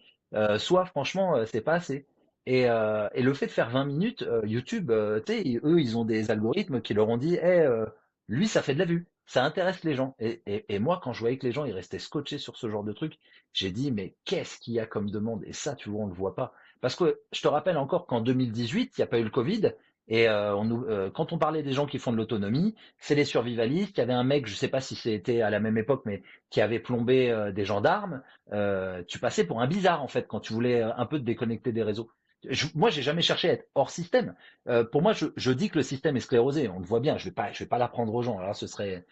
soit franchement, c'est pas assez. Et le fait de faire 20 minutes, YouTube, tu sais, eux, ils ont des algorithmes qui leur ont dit, lui, ça fait de la vue, ça intéresse les gens. Et moi, quand je voyais que les gens, ils restaient scotchés sur ce genre de truc, j'ai dit, mais qu'est-ce qu'il y a comme demande? Et ça, tu vois, on le voit pas. Parce que je te rappelle encore qu'en 2018, il n'y a pas eu le Covid. Et quand on parlait des gens qui font de l'autonomie, c'est les survivalistes. Il y avait un mec, je sais pas si c'était à la même époque, mais qui avait plombé des gendarmes. Tu passais pour un bizarre en fait quand tu voulais un peu te déconnecter des réseaux. Moi, j'ai jamais cherché à être hors système. Pour moi, je dis que le système est sclérosé. On le voit bien. Je vais pas l'apprendre aux gens. Alors, ce serait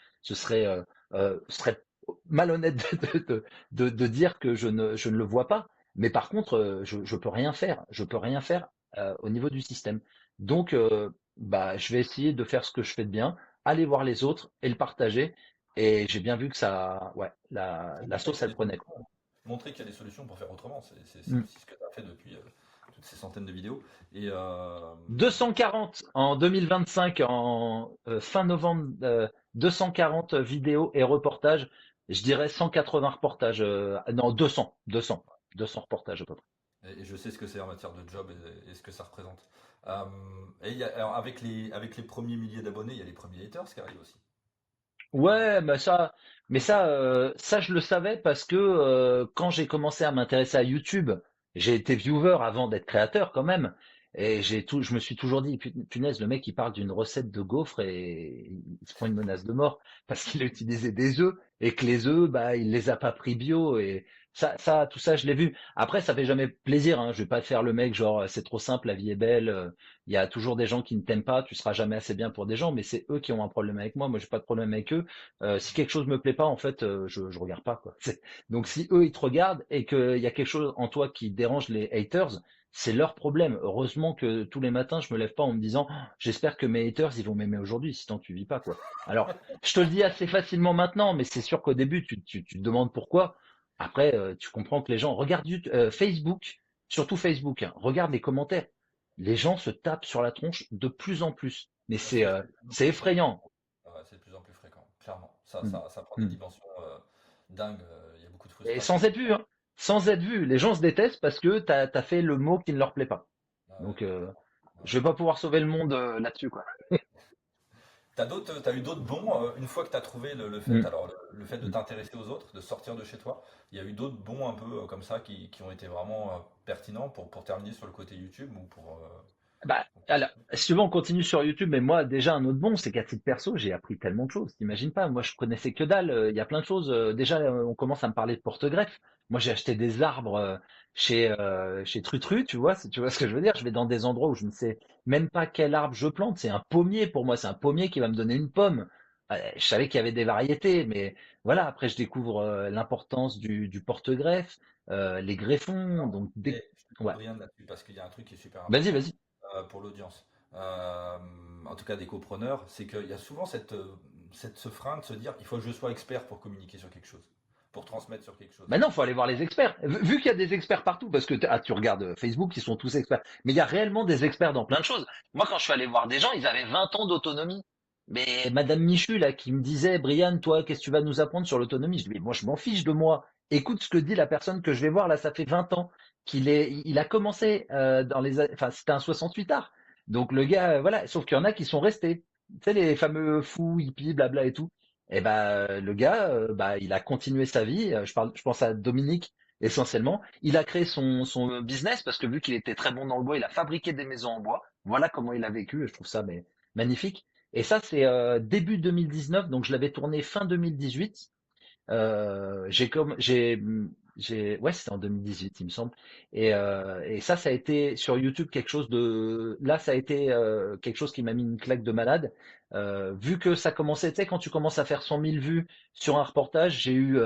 malhonnête de dire que je ne le vois pas. Mais par contre, je peux rien faire. Je peux rien faire au niveau du système. Donc, bah, je vais essayer de faire ce que je fais de bien, aller voir les autres et le partager. Et j'ai bien vu que ça, ouais, Pour la montrer sauce, qu'il y a elle des prenait, quoi. solutions, montrer qu'il y a des solutions pour faire autrement. C'est Mm. aussi ce que tu as fait depuis toutes ces centaines de vidéos. Et 240 en 2025, en fin novembre, 240 vidéos et reportages. Je dirais 180 reportages. Non, 200 reportages à peu près. et je sais ce que c'est en matière de job et ce que ça représente. Euh, alors avec les premiers milliers d'abonnés, il y a les premiers haters qui arrivent aussi. Ouais, ça, je le savais parce que quand j'ai commencé à m'intéresser à YouTube, j'ai été viewer avant d'être créateur quand même, et je me suis toujours dit, punaise, le mec il parle d'une recette de gaufre et il se prend une menace de mort parce qu'il a utilisé des œufs et que les œufs, bah, il les a pas pris bio et tout ça, je l'ai vu. Après, ça fait jamais plaisir, hein. Je vais pas faire le mec genre c'est trop simple, la vie est belle. Il y a toujours des gens qui ne t'aiment pas, tu seras jamais assez bien pour des gens, mais c'est eux qui ont un problème avec moi. Moi, j'ai pas de problème avec eux. Si quelque chose me plaît pas, en fait, je regarde pas quoi. Donc si eux ils te regardent et qu'il y a quelque chose en toi qui dérange les haters, c'est leur problème. Heureusement que tous les matins je me lève pas en me disant j'espère que mes haters ils vont m'aimer aujourd'hui, sinon tu vis pas quoi. Alors je te le dis assez facilement maintenant, mais c'est sûr qu'au début tu te demandes pourquoi. Après tu comprends que les gens regardent Facebook, surtout Facebook, hein, regarde les commentaires. Les gens se tapent sur la tronche de plus en plus, mais Ouais, c'est de plus en c'est plus fréquent. effrayant. Ouais, c'est de plus en plus fréquent, clairement. Mm. Ça prend des Mm. dimensions dingues. Il y a beaucoup de Et frustration. sans être vu, hein. Sans être vu. Les gens se détestent parce que t'as fait le mot qui ne leur plaît pas. Ah ouais, Donc, complètement. Ouais. je vais pas pouvoir sauver le monde là-dessus, quoi. T'as eu d'autres bons, une fois que t'as trouvé le fait, Mm. alors le fait de Mm. t'intéresser aux autres, de sortir de chez toi, il y a eu d'autres bons un peu comme ça qui ont été vraiment pertinents pour terminer sur le côté YouTube ou pour. Bah, alors, si tu veux, on continue sur YouTube, mais moi, déjà, un autre bon, c'est qu'à titre perso, j'ai appris tellement de choses. T'imagines pas, moi, je connaissais que dalle. Il y a plein de choses. Déjà, on commence à me parler de porte-greffe. Moi, j'ai acheté des arbres chez Trutru, tu vois, tu vois ce que je veux dire. Je vais dans des endroits où je ne sais même pas quel arbre je plante. C'est un pommier pour moi. C'est un pommier qui va me donner une pomme. Je savais qu'il y avait des variétés, mais voilà. Après, je découvre l'importance du porte-greffe, les greffons. Alors, Donc, je te coupe ouais. Brian là-dessus parce qu'il y a un truc qui est super Vas-y, important vas-y. pour l'audience. Euh, En tout cas des copreneurs, c'est qu'il y a souvent ce frein de se dire il faut que je sois expert pour communiquer sur quelque chose, pour transmettre sur quelque chose. Maintenant, il faut aller voir les experts. Vu qu'il y a des experts partout, parce que tu regardes Facebook, ils sont tous experts. Mais il y a réellement des experts dans plein de choses. Moi, quand je suis allé voir des gens, ils avaient 20 ans d'autonomie. Mais Madame Michu, là, qui me disait, Brian, toi, qu'est-ce que tu vas nous apprendre sur l'autonomie? Je dis, mais moi, je m'en fiche de moi. Écoute ce que dit la personne que je vais voir, là, ça fait 20 ans il a commencé enfin, c'était un 68 art. Donc le gars, voilà. Sauf qu'il y en a qui sont restés. Tu sais, les fameux fous, hippies, blabla et tout. Et ben le gars, bah, il a continué sa vie. Je pense à Dominique essentiellement. Il a créé son business parce que vu qu'il était très bon dans le bois, il a fabriqué des maisons en bois. Voilà comment il a vécu. Je trouve ça mais magnifique. Et ça, c'est début 2019, donc je l'avais tourné fin 2018. J'ai comme ouais, c'était en 2018 il me semble. Et ça a été sur YouTube quelque chose de là ça a été quelque chose qui m'a mis une claque de malade. Vu que ça commençait, tu sais, quand tu commences à faire 100 000 vues sur un reportage, j'ai eu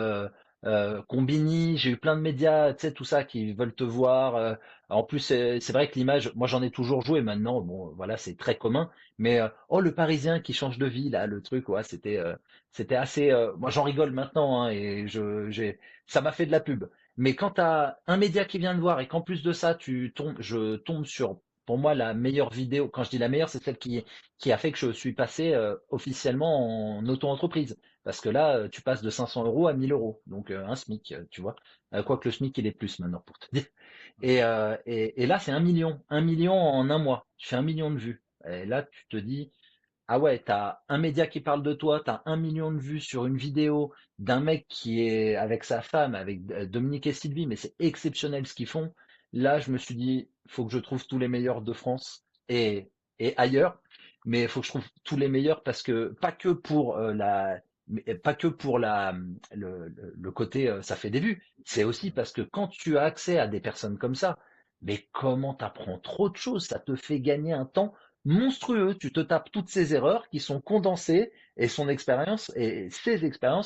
Combini, j'ai eu plein de médias, tu sais, tout ça qui veulent te voir. En plus, c'est vrai que l'image, moi j'en ai toujours joué maintenant, bon voilà, c'est très commun, mais oh le Parisien qui change de vie là, le truc, ouais, c'était assez. Moi j'en rigole maintenant, hein, et ça m'a fait de la pub. Mais quand t'as un média qui vient de voir et qu'en plus de ça, je tombe sur, pour moi, la meilleure vidéo. Quand je dis la meilleure, c'est celle qui a fait que je suis passé officiellement en auto-entreprise. Parce que là, tu passes de 500 euros à 1000 euros, donc un SMIC, tu vois. Quoique le SMIC, il est plus maintenant, pour te dire. Et là, c'est 1 million en un mois. Tu fais 1 million de vues. Et là, tu te dis, ah ouais, t'as un média qui parle de toi, t'as 1 million de vues sur une vidéo d'un mec qui est avec sa femme, avec Dominique et Sylvie, mais c'est exceptionnel ce qu'ils font. Là, je me suis dit, faut que je trouve tous les meilleurs de France et ailleurs, mais il faut que je trouve tous les meilleurs parce que pas que pour le côté ça fait des vues, c'est aussi parce que quand tu as accès à des personnes comme ça, mais comment t'apprends trop de choses, ça te fait gagner un temps monstrueux. Tu te tapes toutes ces erreurs qui sont condensées et ses expériences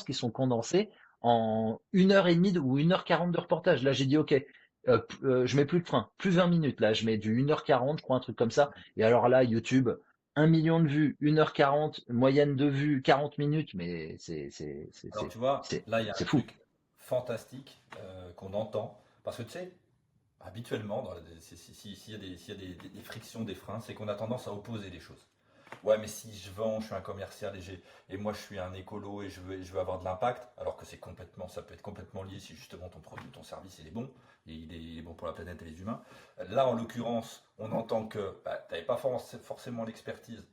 qui sont condensées en 1 heure et demie ou 1 heure 40 de reportage. Là, j'ai dit, OK, je mets plus de frein, plus 20 minutes. Là, je mets du 1 heure 40, je crois, un truc comme ça. Et alors là, YouTube, 1 million de vues, 1 heure 40, moyenne de vues, 40 minutes, mais Alors tu vois, là il y a un c'est fou. truc fantastique qu'on entend. Parce que tu sais, habituellement, s'il y a des frictions, des freins, c'est qu'on a tendance à opposer les choses. Ouais, mais si je vends, je suis un commercial et moi je suis un écolo et je veux avoir de l'impact, alors que ça peut être complètement lié si justement ton produit, ton service il est bon, et il est bon pour la planète et les humains. Là, en l'occurrence, on entend que bah, tu n'avais pas forcément l'expertise.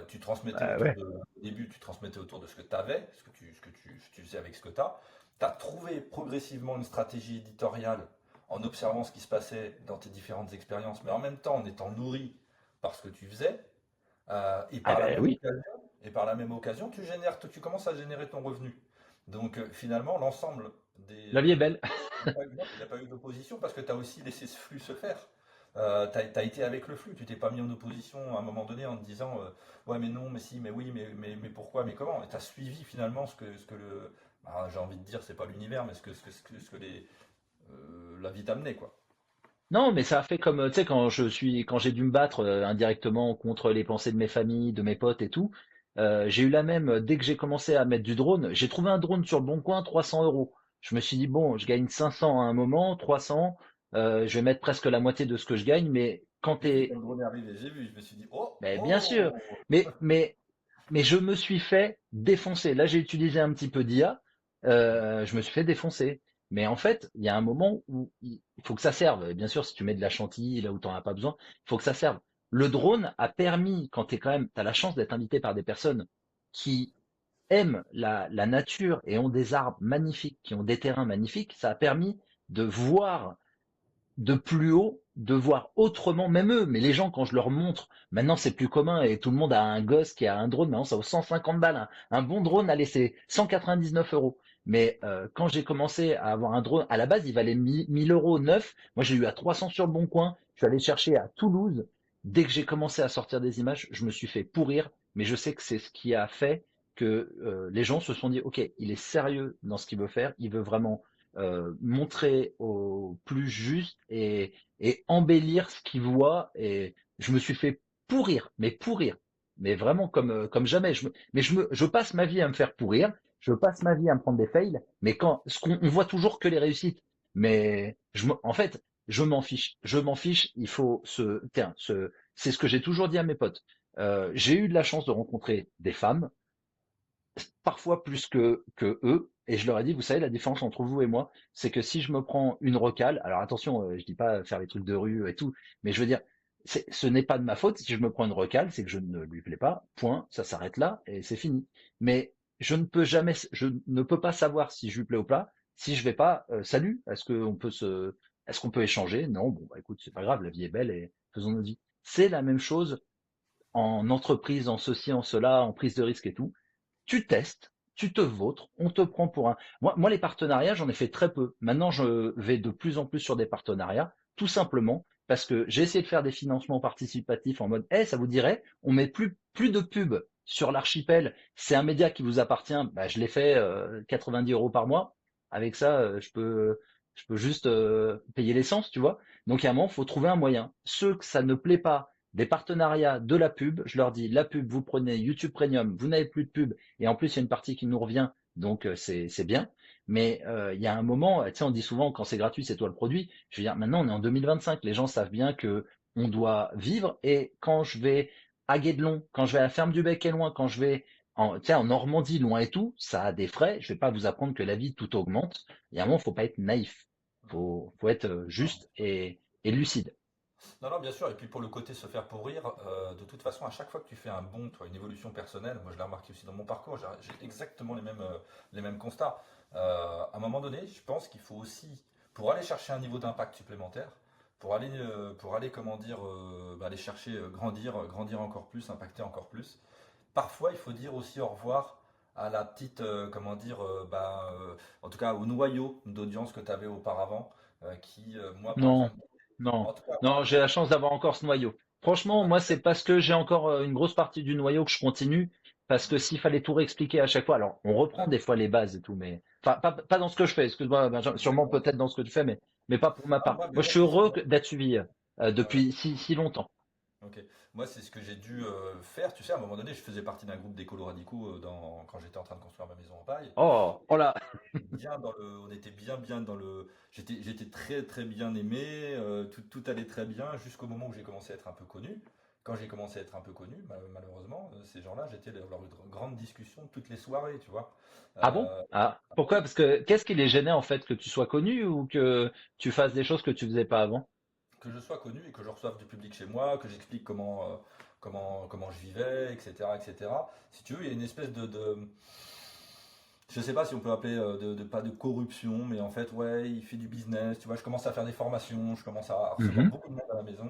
Tu transmettais Ah ouais. au début, tu transmettais autour de ce que tu avais, ce que tu faisais avec ce que tu as. Tu as trouvé progressivement une stratégie éditoriale en observant ce qui se passait dans tes différentes expériences, mais en même temps en étant nourri par ce que tu faisais. Et Ah ben oui, par la même occasion, tu commences à générer ton revenu. Donc finalement, l'ensemble des, la vie est belle. il n'y a pas eu, non, il y a pas eu d'opposition parce que tu as aussi laissé ce flux se faire. Tu as été avec le flux, tu t'es pas mis en opposition à un moment donné en te disant ouais mais non, mais si, mais oui, mais pourquoi, mais comment. Et tu as suivi finalement ce que j'ai envie de dire, c'est pas l'univers, mais ce que la vie t'a amené, quoi. Non, mais ça a fait comme, tu sais, quand j'ai dû me battre indirectement contre les pensées de mes familles, de mes potes et tout, j'ai eu la même, dès que j'ai commencé à mettre du drone, j'ai trouvé un drone sur le Bon Coin, 300 euros. Je me suis dit, bon, je gagne 500 à un moment, 300, je vais mettre presque la moitié de ce que je gagne, mais quand J'ai vu quand t'es, le drone est arrivé, j'ai vu, je me suis dit oh, ben, bien sûr, oh. mais, mais, mais je me suis fait défoncer. Là, j'ai utilisé un petit peu d'IA, je me suis fait défoncer. Mais en fait, il y a un moment où il faut que ça serve. Et bien sûr, si tu mets de la chantilly là où tu n'en as pas besoin, il faut que ça serve. Le drone a permis, quand tu as la chance d'être invité par des personnes qui aiment la nature et ont des arbres magnifiques, qui ont des terrains magnifiques, ça a permis de voir de plus haut, de voir autrement, même eux, mais les gens, quand je leur montre, maintenant c'est plus commun et tout le monde a un gosse qui a un drone, maintenant ça vaut 150 balles. Un bon drone, allez, c'est 199 euros. Mais quand j'ai commencé à avoir un drone, à la base il valait 1000 euros neuf. Moi j'ai eu à 300 sur le bon coin. Je suis allé chercher à Toulouse. Dès que j'ai commencé à sortir des images, je me suis fait pourrir. Mais je sais que c'est ce qui a fait que les gens se sont dit, ok, il est sérieux dans ce qu'il veut faire. Il veut vraiment montrer au plus juste et embellir ce qu'il voit. Et je me suis fait pourrir, mais vraiment comme jamais. Je passe ma vie à me faire pourrir, je passe ma vie à me prendre des fails, mais on voit toujours que les réussites. Mais en fait, je m'en fiche. C'est ce que j'ai toujours dit à mes potes. J'ai eu de la chance de rencontrer des femmes parfois plus que eux. Et je leur ai dit, vous savez, la différence entre vous et moi, c'est que si je me prends une recale, alors attention, je dis pas faire les trucs de rue et tout, mais je veux dire, ce n'est pas de ma faute. Si je me prends une recale, c'est que je ne lui plais pas. Point, ça s'arrête là et c'est fini. Mais je ne peux pas savoir si je lui plais ou pas, si je vais pas, salut, est-ce qu'on peut échanger? Non, bon, bah écoute, c'est pas grave, la vie est belle et faisons notre vie. C'est la même chose en entreprise, en ceci, en cela, en prise de risque et tout. Tu testes, tu te vautres, on te prend pour un. Moi, les partenariats, j'en ai fait très peu. Maintenant, je vais de plus en plus sur des partenariats, tout simplement parce que j'ai essayé de faire des financements participatifs en mode, ça vous dirait, on met plus de pub sur l'archipel. C'est un média qui vous appartient. Bah, je l'ai fait 90 euros par mois. Avec ça, je peux. Je peux juste payer l'essence, tu vois. Donc, à un moment, il faut trouver un moyen. Ceux que ça ne plaît pas, des partenariats, de la pub, je leur dis, la pub, vous prenez YouTube Premium, vous n'avez plus de pub, et en plus, il y a une partie qui nous revient, donc c'est bien. Mais il y a un moment, tu sais, on dit souvent, quand c'est gratuit, c'est toi le produit. Je veux dire, maintenant, on est en 2025, les gens savent bien que on doit vivre, et quand je vais à Guédelon, quand je vais à la ferme du Bec et Loin, quand je vais tu sais, en Normandie, loin et tout, ça a des frais. Je vais pas vous apprendre que la vie, tout augmente. Il y a un moment, faut pas être naïf. Faut être Non. juste et lucide. Non, non, bien sûr. Et puis pour le côté se faire pourrir, de toute façon, à chaque fois que tu fais un bond, toi, une évolution personnelle, moi je l'ai remarqué aussi dans mon parcours, j'ai exactement les mêmes constats. À un moment donné, je pense qu'il faut aussi, pour aller chercher un niveau d'impact supplémentaire, pour aller comment dire, aller chercher, grandir encore plus, impacter encore plus, parfois il faut dire aussi au revoir à la petite, comment dire, en tout cas au noyau d'audience que tu avais auparavant, moi par Non, exemple, non, en tout cas non, moi, j'ai la chance d'avoir encore ce noyau. Franchement, moi, c'est parce que j'ai encore une grosse partie du noyau que je continue. Parce que s'il fallait tout réexpliquer à chaque fois, alors on reprend des fois les bases et tout, mais enfin pas dans ce que je fais. Excuse-moi, Benjamin, sûrement d'accord. peut-être dans ce que tu fais, mais pas pour ma Ah, part. mais Moi, je moi, suis c'est ce que heureux d'être suivi ouais, ouais. depuis si longtemps. Ok. Moi, c'est ce que j'ai dû faire. Tu sais, à un moment donné, je faisais partie d'un groupe d'écolos radicaux quand j'étais en train de construire ma maison en paille. Oh, oh là, On était bien dans le. J'étais très très bien aimé. Tout allait très bien jusqu'au moment où j'ai commencé à être un peu connu. Quand j'ai commencé à être un peu connu, malheureusement, ces gens-là, j'étais leur grande discussion toutes les soirées, tu vois. ah bon? Euh, Ah, pourquoi? Parce que qu'est-ce qui les gênait en fait que tu sois connu ou que tu fasses des choses que tu faisais pas avant? que je sois connu et que je reçoive du public chez moi, que j'explique comment je vivais, etc., etc. Si tu veux, il y a une espèce je sais pas si on peut appeler pas de corruption, mais en fait, ouais, il fait du business. Tu vois, je commence à faire des formations, je commence à recevoir Mhm. beaucoup de monde à la maison,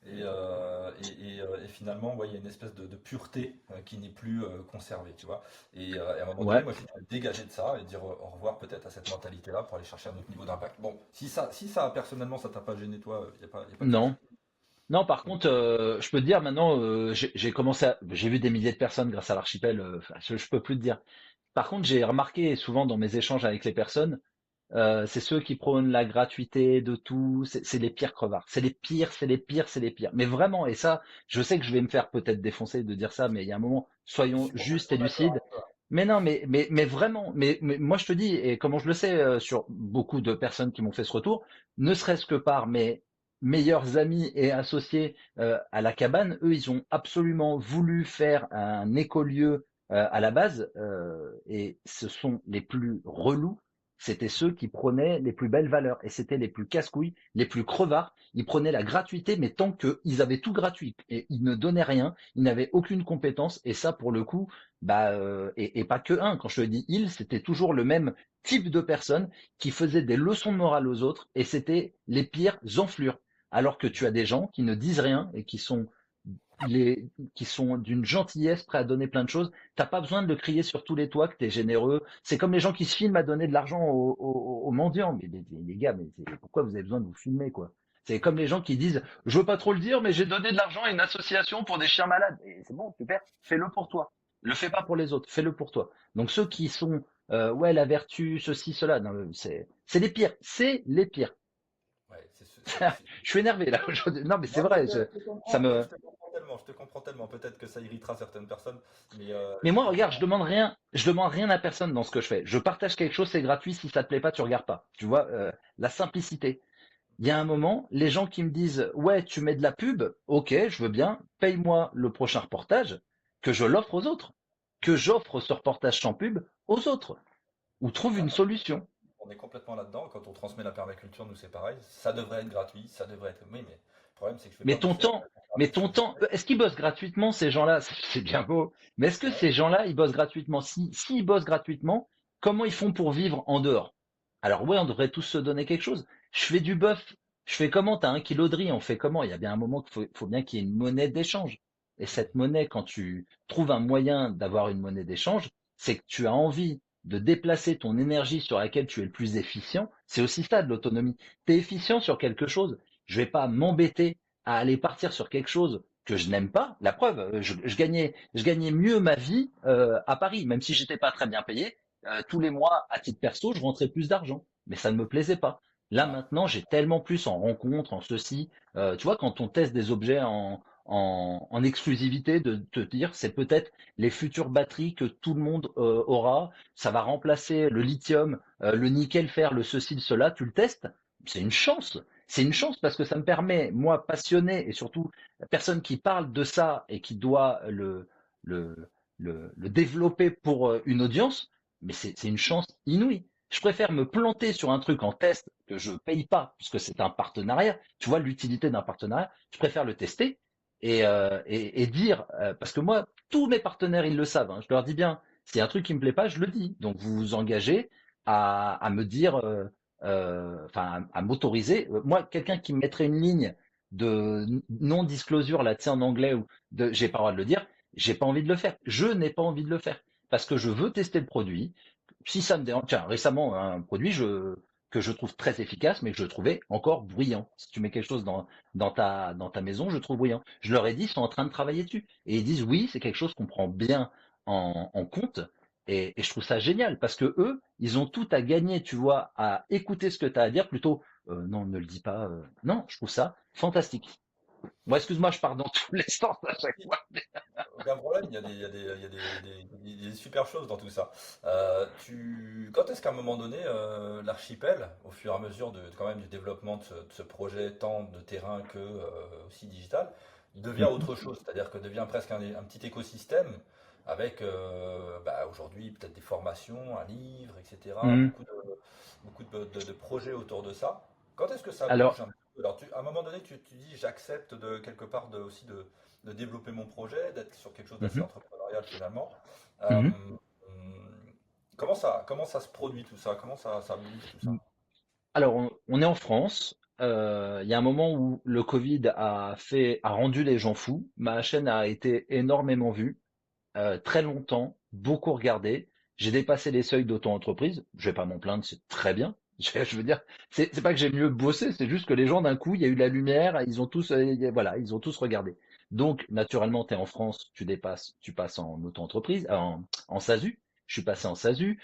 et finalement, ouais, il y a une espèce de pureté qui n'est plus conservée, tu vois. Et à un moment donné, Ouais. moi, j'ai dû me dégager de ça et dire au revoir peut-être à cette mentalité-là pour aller chercher un autre niveau d'impact. Bon, si ça personnellement, ça t'a pas gêné, toi, y a pas de souci. Non. Non, par contre, je peux te dire maintenant, j'ai commencé j'ai vu des milliers de personnes grâce à l'archipel, enfin, je peux plus te dire. Par contre, j'ai remarqué souvent dans mes échanges avec les personnes, c'est ceux qui prônent la gratuité de tout, c'est les pires crevards. C'est les pires, c'est les pires, c'est les pires. Mais vraiment, et ça, je sais que je vais me faire peut-être défoncer de dire ça, mais il y a un moment, Je soyons suis justes et complètement d'accord lucides. avec toi. Mais non, mais vraiment, mais moi je te dis, et comment je le sais sur beaucoup de personnes qui m'ont fait ce retour, ne serait-ce que par mes meilleurs amis et associés à la cabane, eux, ils ont absolument voulu faire un écolieu à la base, et ce sont les plus relous. C'était ceux qui prenaient les plus belles valeurs et c'était les plus casse-couilles, les plus crevards. Ils prenaient la gratuité, mais tant qu'ils avaient tout gratuit et ils ne donnaient rien, ils n'avaient aucune compétence. Et ça, pour le coup, et pas que un. Quand je te dis ils, c'était toujours le même type de personnes qui faisaient des leçons de morale aux autres et c'était les pires enflures. Alors que tu as des gens qui ne disent rien et qui sont d'une gentillesse, prêts à donner plein de choses. T'as pas besoin de le crier sur tous les toits que t'es généreux. C'est comme les gens qui se filment à donner de l'argent aux mendiants. Mais les gars, pourquoi vous avez besoin de vous filmer, quoi? C'est comme les gens qui disent, je veux pas trop le dire, mais j'ai donné de l'argent à une association pour des chiens malades. Et c'est bon, super, fais-le pour toi. Le fais pas pour les autres, fais-le pour toi. Donc ceux qui sont, ouais, la vertu, ceci, cela, non, c'est les pires, c'est les pires. Ouais, Je suis énervé là aujourd'hui. Non, mais c'est Non, mais vrai, je te ça comprends, me, je te comprends tellement, je te comprends tellement. Peut-être que ça irritera certaines personnes, mais Mais je moi, te regarde, comprends. je demande rien à personne dans ce que je fais. Je partage quelque chose, c'est gratuit. Si ça te plaît pas, tu regardes pas. Tu vois, la simplicité. Il y a un moment, les gens qui me disent, ouais, tu mets de la pub, ok, je veux bien, paye-moi le prochain reportage, que je l'offre aux autres, que j'offre ce reportage sans pub aux autres, ou trouve Ouais, une solution. on est complètement là-dedans. Quand on transmet la permaculture, nous c'est pareil. Ça devrait être gratuit, ça devrait être. Oui, mais le problème c'est que je ne vais pas Mais bouffer la mais sur ton une temps, chaise. est-ce qu'ils bossent gratuitement, ces gens-là? C'est bien beau. Mais est-ce que Ouais. ces gens-là, ils bossent gratuitement? S'ils bossent gratuitement, comment ils font pour vivre en dehors? Alors ouais, on devrait tous se donner quelque chose. Je fais du bœuf. Je fais comment? T'as 1 kilo de riz, on fait comment? Il y a bien un moment faut bien qu'il y ait une monnaie d'échange. Et cette monnaie, quand tu trouves un moyen d'avoir une monnaie d'échange, c'est que tu as envie de déplacer ton énergie sur laquelle tu es le plus efficient. C'est aussi ça de l'autonomie. Tu es efficient sur quelque chose. Je vais pas m'embêter à aller partir sur quelque chose que je n'aime pas. La preuve, je gagnais mieux ma vie à Paris, même si j'étais pas très bien payé. Tous les mois, à titre perso, je rentrais plus d'argent, mais ça ne me plaisait pas. Là Ouais. maintenant, j'ai tellement plus en rencontre, en ceci. Tu vois, quand on teste des objets en exclusivité, de te dire c'est peut-être les futures batteries que tout le monde aura, ça va remplacer le lithium, le nickel, fer, le ceci, le cela, tu le testes, c'est une chance. C'est une chance parce que ça me permet, moi, passionné et surtout la personne qui parle de ça et qui doit le, le développer pour une audience, mais c'est une chance inouïe. Je préfère me planter sur un truc en test que je paye pas, puisque c'est un partenariat. Tu vois l'utilité d'un partenariat. Je préfère le tester et dire, parce que moi, tous mes partenaires, ils le savent. Hein, je leur dis bien, s'il y a un truc qui me plaît pas, je le dis. Donc vous vous engagez à me dire, enfin, à m'autoriser. Moi, quelqu'un qui me mettrait une ligne de non-disclosure, là, tu sais, en anglais, ou de j'ai pas le droit de le dire, j'ai pas envie de le faire. Je n'ai pas envie de le faire. Parce que je veux tester le produit. Si ça me dérange, tiens, récemment, un produit que je trouve très efficace, mais que je trouvais encore bruyant. Si tu mets quelque chose dans ta maison, je trouve bruyant. Je leur ai dit, ils sont en train de travailler dessus. Et ils disent, oui, c'est quelque chose qu'on prend bien en compte. Et je trouve ça génial parce que eux, ils ont tout à gagner, tu vois, à écouter ce que tu as à dire plutôt, non, ne le dis pas. Non, je trouve ça fantastique. Bon, excuse-moi, je pars dans tous les sens à chaque fois. Aucun problème, il y a des super choses dans tout ça. Quand est-ce qu'à un moment donné, l'archipel, au fur et à mesure quand même du développement de ce projet, tant de terrain que aussi digital, devient Mhm. autre chose, c'est-à-dire que devient presque un petit écosystème avec aujourd'hui peut-être des formations, un livre, etc., Mhm. beaucoup de projets autour de ça. Quand est-ce que ça bouge Alors, un petit peu? Alors, à un moment donné, tu dis, j'accepte de quelque part aussi de développer mon projet, d'être sur quelque chose d'assez mhm, entrepreneurial finalement. Euh, mhm. comment ça se produit tout ça? Comment ça bouge tout ça? Alors, on est en France. Il y a un moment où le Covid a rendu les gens fous. Ma chaîne a été énormément vue, très longtemps, beaucoup regardée. J'ai dépassé les seuils d'auto-entreprise. Je vais pas m'en plaindre, c'est très bien. Je veux dire, c'est pas que j'ai mieux bossé, c'est juste que les gens d'un coup, il y a eu de la lumière, ils ont tous, voilà, ils ont tous regardé. Donc, naturellement, tu es en France, tu dépasses, tu passes en auto-entreprise, en SASU. Je suis passé en SASU.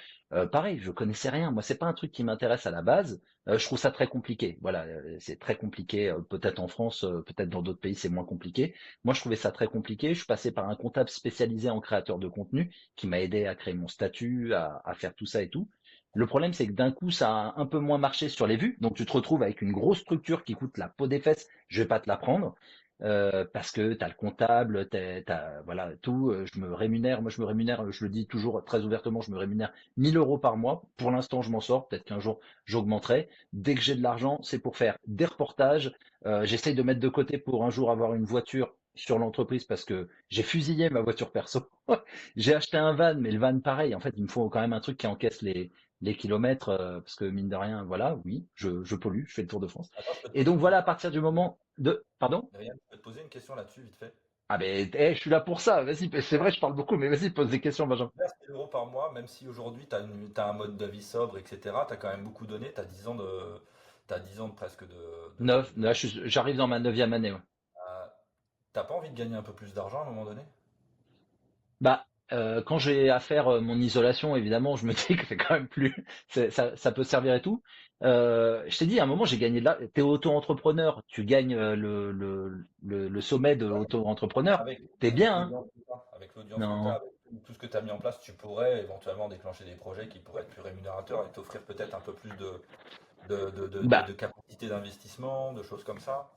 Pareil, je connaissais rien. Moi, c'est pas un truc qui m'intéresse à la base. Je trouve ça très compliqué. Voilà, c'est très compliqué. Peut-être en France, peut-être dans d'autres pays, c'est moins compliqué. Moi, je trouvais ça très compliqué. Je suis passé par un comptable spécialisé en créateur de contenu qui m'a aidé à créer mon statut, à faire tout ça et tout. Le problème, c'est que d'un coup, ça a un peu moins marché sur les vues. Donc, tu te retrouves avec une grosse structure qui coûte la peau des fesses. Je vais pas te la prendre. Parce que tu as le comptable, voilà, tout. Je me rémunère, moi je me rémunère, je le dis toujours très ouvertement, je me rémunère 1 000 € par mois. Pour l'instant, je m'en sors. Peut-être qu'un jour, j'augmenterai. Dès que j'ai de l'argent, c'est pour faire des reportages. J'essaye de mettre de côté pour un jour avoir une voiture sur l'entreprise parce que j'ai fusillé ma voiture perso. J'ai acheté un van, mais le van, pareil. En fait, il me faut quand même un truc qui encaisse les kilomètres parce que mine de rien, voilà, oui, je pollue, je fais le Tour de France. Attends, je peux te Et poser donc une voilà, à question. partir du moment de, pardon? Rien, je peux te poser une question là-dessus, vite fait. Ah ben, je suis là pour ça. Vas-y, c'est vrai, je parle beaucoup, mais vas-y, pose des questions, Benjamin. Vers 1000 euros par mois, même si aujourd'hui t'as un mode de vie sobre, etc., tu as quand même beaucoup donné, t'as 10 ans de presque Neuf, là, j'arrive dans ma neuvième année. Ouais. euh, t'as pas envie de gagner un peu plus d'argent à un moment donné? Bah, quand j'ai à faire mon isolation, évidemment, je me dis que c'est quand même plus, ça peut servir et tout. Je t'ai dit, à un moment, j'ai gagné de là. T'es auto-entrepreneur, tu gagnes le sommet de Ouais, auto-entrepreneur. avec, T'es avec bien, hein? l'audience que tu as, avec l'audience que tu Non. avec tout ce que tu as mis en place, tu pourrais éventuellement déclencher des projets qui pourraient être plus rémunérateurs et t'offrir peut-être un peu plus Bah, de capacité d'investissement, de choses comme ça.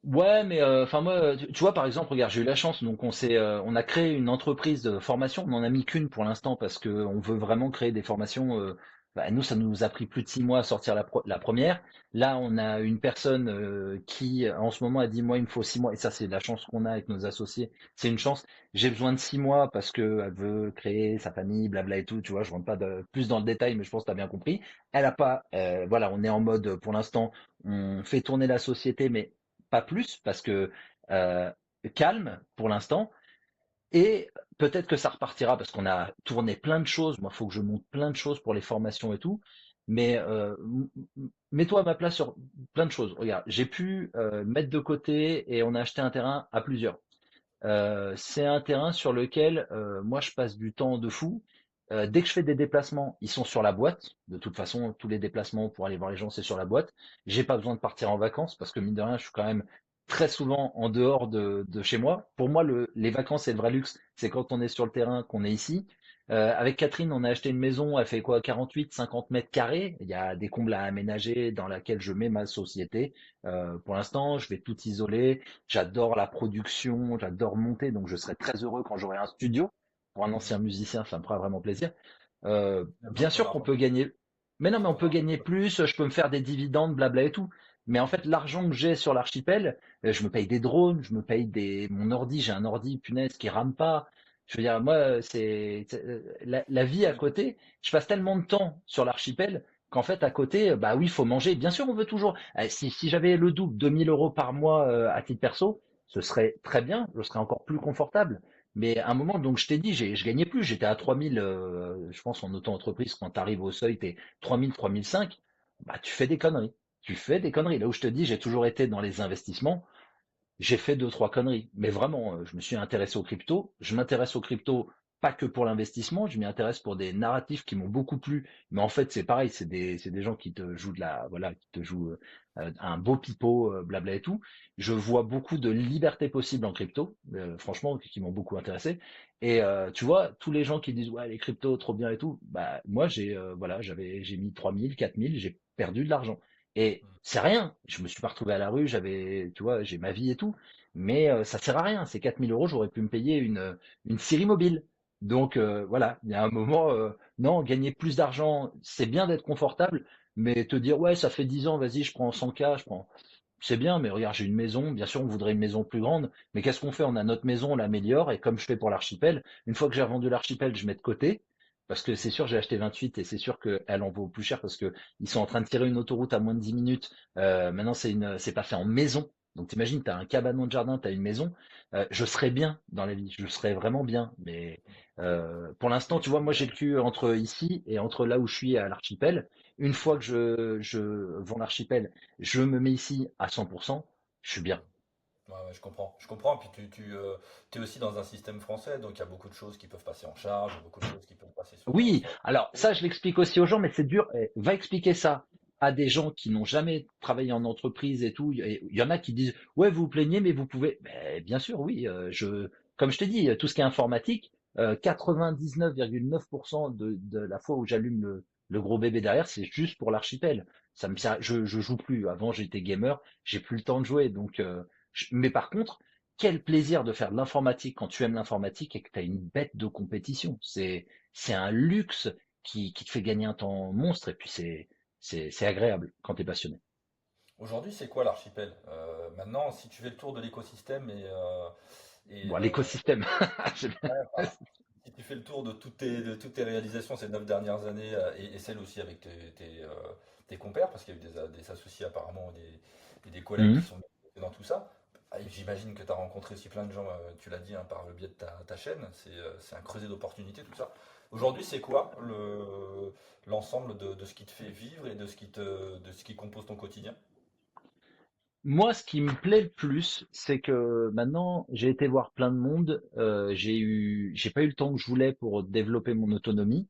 ouais, mais enfin moi, tu vois, par exemple, regarde, j'ai eu la chance, donc on a créé une entreprise de formation. On n'en a mis qu'une pour l'instant parce que on veut vraiment créer des formations. Bah, nous, ça nous a pris plus de 6 mois à sortir la première. Là, on a une personne qui, en ce moment, a dit, moi, il me faut 6 mois. Et ça, c'est la chance qu'on a avec nos associés. C'est une chance. J'ai besoin de 6 mois parce que elle veut créer sa famille, blabla et tout. Tu vois, je rentre pas plus dans le détail, mais je pense que tu as bien compris. Elle a pas, voilà, on est en mode, pour l'instant, on fait tourner la société, mais pas plus, parce que euh, calme pour l'instant. Et peut-être que ça repartira parce qu'on a tourné plein de choses. Moi, il faut que je monte plein de choses pour les formations et tout. Mais mets-toi à ma place sur plein de choses. Regarde, j'ai pu mettre de côté et on a acheté un terrain à plusieurs. C'est un terrain sur lequel moi je passe du temps de fou. Dès que je fais des déplacements, ils sont sur la boîte. De toute façon, tous les déplacements pour aller voir les gens, c'est sur la boîte. J'ai pas besoin de partir en vacances parce que mine de rien, je suis quand même très souvent en dehors de chez moi. Pour moi, les vacances et le vrai luxe, c'est quand on est sur le terrain, qu'on est ici. Avec Catherine, on a acheté une maison, elle fait quoi, 48, 50 mètres carrés. Il y a des combles à aménager dans laquelle je mets ma société. Pour l'instant, je vais tout isoler. J'adore la production, j'adore monter, donc je serai très heureux quand j'aurai un studio. Pour un ancien musicien, ça me fera vraiment plaisir. Il y a besoin Bien de ton sûr qu'on argent. peut gagner, mais non, mais on Ton peut argent. gagner plus, je peux me faire des dividendes, blabla et tout. Mais en fait, l'argent que j'ai sur l'archipel, je me paye des drones, je me paye mon ordi, j'ai un ordi, punaise, qui rame pas. Je veux dire, moi, la vie à Oui. côté, je passe tellement de temps sur l'archipel qu'en fait, à côté, bah oui, il faut manger. Bien sûr, on veut toujours. Si j'avais le double, 2 000 € par mois à titre perso, ce serait très bien, je serais encore plus confortable. Mais à un moment, donc je t'ai dit, je gagnais plus, j'étais à 3000, je pense en auto-entreprise, quand tu arrives au seuil, t'es 3000, 3005, bah tu fais des conneries. Tu fais des conneries. Là où je te dis, j'ai toujours été dans les investissements, j'ai fait deux, trois conneries. Mais vraiment, je me suis intéressé aux cryptos. Je m'intéresse aux cryptos pas que pour l'investissement, je m'y intéresse pour des narratifs qui m'ont beaucoup plu. Mais en fait, c'est pareil, c'est des gens qui te jouent voilà, qui te jouent un beau pipeau, blabla et tout. Je vois beaucoup de liberté possible en crypto, franchement, qui m'ont beaucoup intéressé. Et tu vois, tous les gens qui disent ouais les cryptos trop bien et tout, bah moi voilà, j'ai mis 3000, 4000, j'ai perdu de l'argent. Et c'est rien. Je me suis pas retrouvé à la rue, tu vois, j'ai ma vie et tout. Mais ça sert à rien. Ces 4000 €, j'aurais pu me payer une série mobile. Donc voilà, il y a un moment, non, gagner plus d'argent, c'est bien d'être confortable, mais te dire ouais, ça fait 10 ans, vas-y, je prends 100K, c'est bien, mais regarde, j'ai une maison, bien sûr, on voudrait une maison plus grande, mais qu'est-ce qu'on fait? On a notre maison, on l'améliore, et comme je fais pour l'archipel, une fois que j'ai revendu l'archipel, je mets de côté, parce que c'est sûr, j'ai acheté 28 et c'est sûr qu'elle en vaut plus cher parce que ils sont en train de tirer une autoroute à moins de 10 minutes. Maintenant, c'est pas fait en maison. Donc t'imagines, t'as un cabanon de jardin, t'as une maison. Je serais bien dans la vie, je serais vraiment bien. Mais pour l'instant, Oui, tu vois, moi j'ai le cul entre ici et entre là où je suis à l'archipel. Une fois que je vends l'archipel, je me mets ici à 100%, je suis bien. ouais, ouais, je comprends. Je comprends. Puis tu es aussi dans un système français, donc il y a beaucoup de choses qui peuvent passer en charge, beaucoup de choses qui peuvent passer Oui, sur la alors ça, je l'explique aussi aux gens, mais c'est dur. Va expliquer ça à des gens qui n'ont jamais travaillé en entreprise et tout. Il y en a qui disent, ouais, vous vous plaignez, mais vous pouvez. Ben, bien sûr, oui. Comme je t'ai dit, tout ce qui est informatique, 99,9% de la fois où j'allume le gros bébé derrière, c'est juste pour l'archipel. Je joue plus. Avant, j'étais gamer, j'ai plus le temps de jouer. Donc, mais par contre, quel plaisir de faire de l'informatique quand tu aimes l'informatique et que tu as une bête de compétition. C'est un luxe qui te fait gagner un temps monstre et puis c'est agréable quand tu es passionné. Aujourd'hui, c'est quoi l'archipel? Maintenant, si tu fais le tour de l'écosystème et Bon, l'écosystème. J'aime bien. ouais, enfin, si tu fais le tour de toutes tes réalisations ces 9 dernières années et celles aussi avec tes compères, parce qu'il y a eu des associés apparemment et des collègues qui Mhm. sont dans tout ça, j'imagine que tu as rencontré aussi plein de gens, tu l'as dit, hein, par le biais de ta chaîne, c'est un creuset d'opportunités, tout ça. Aujourd'hui, c'est quoi l'ensemble de ce qui te fait vivre et de ce qui compose ton quotidien? Moi, ce qui me plaît le plus, c'est que maintenant, j'ai été voir plein de monde. J'ai pas eu le temps que je voulais pour développer mon autonomie.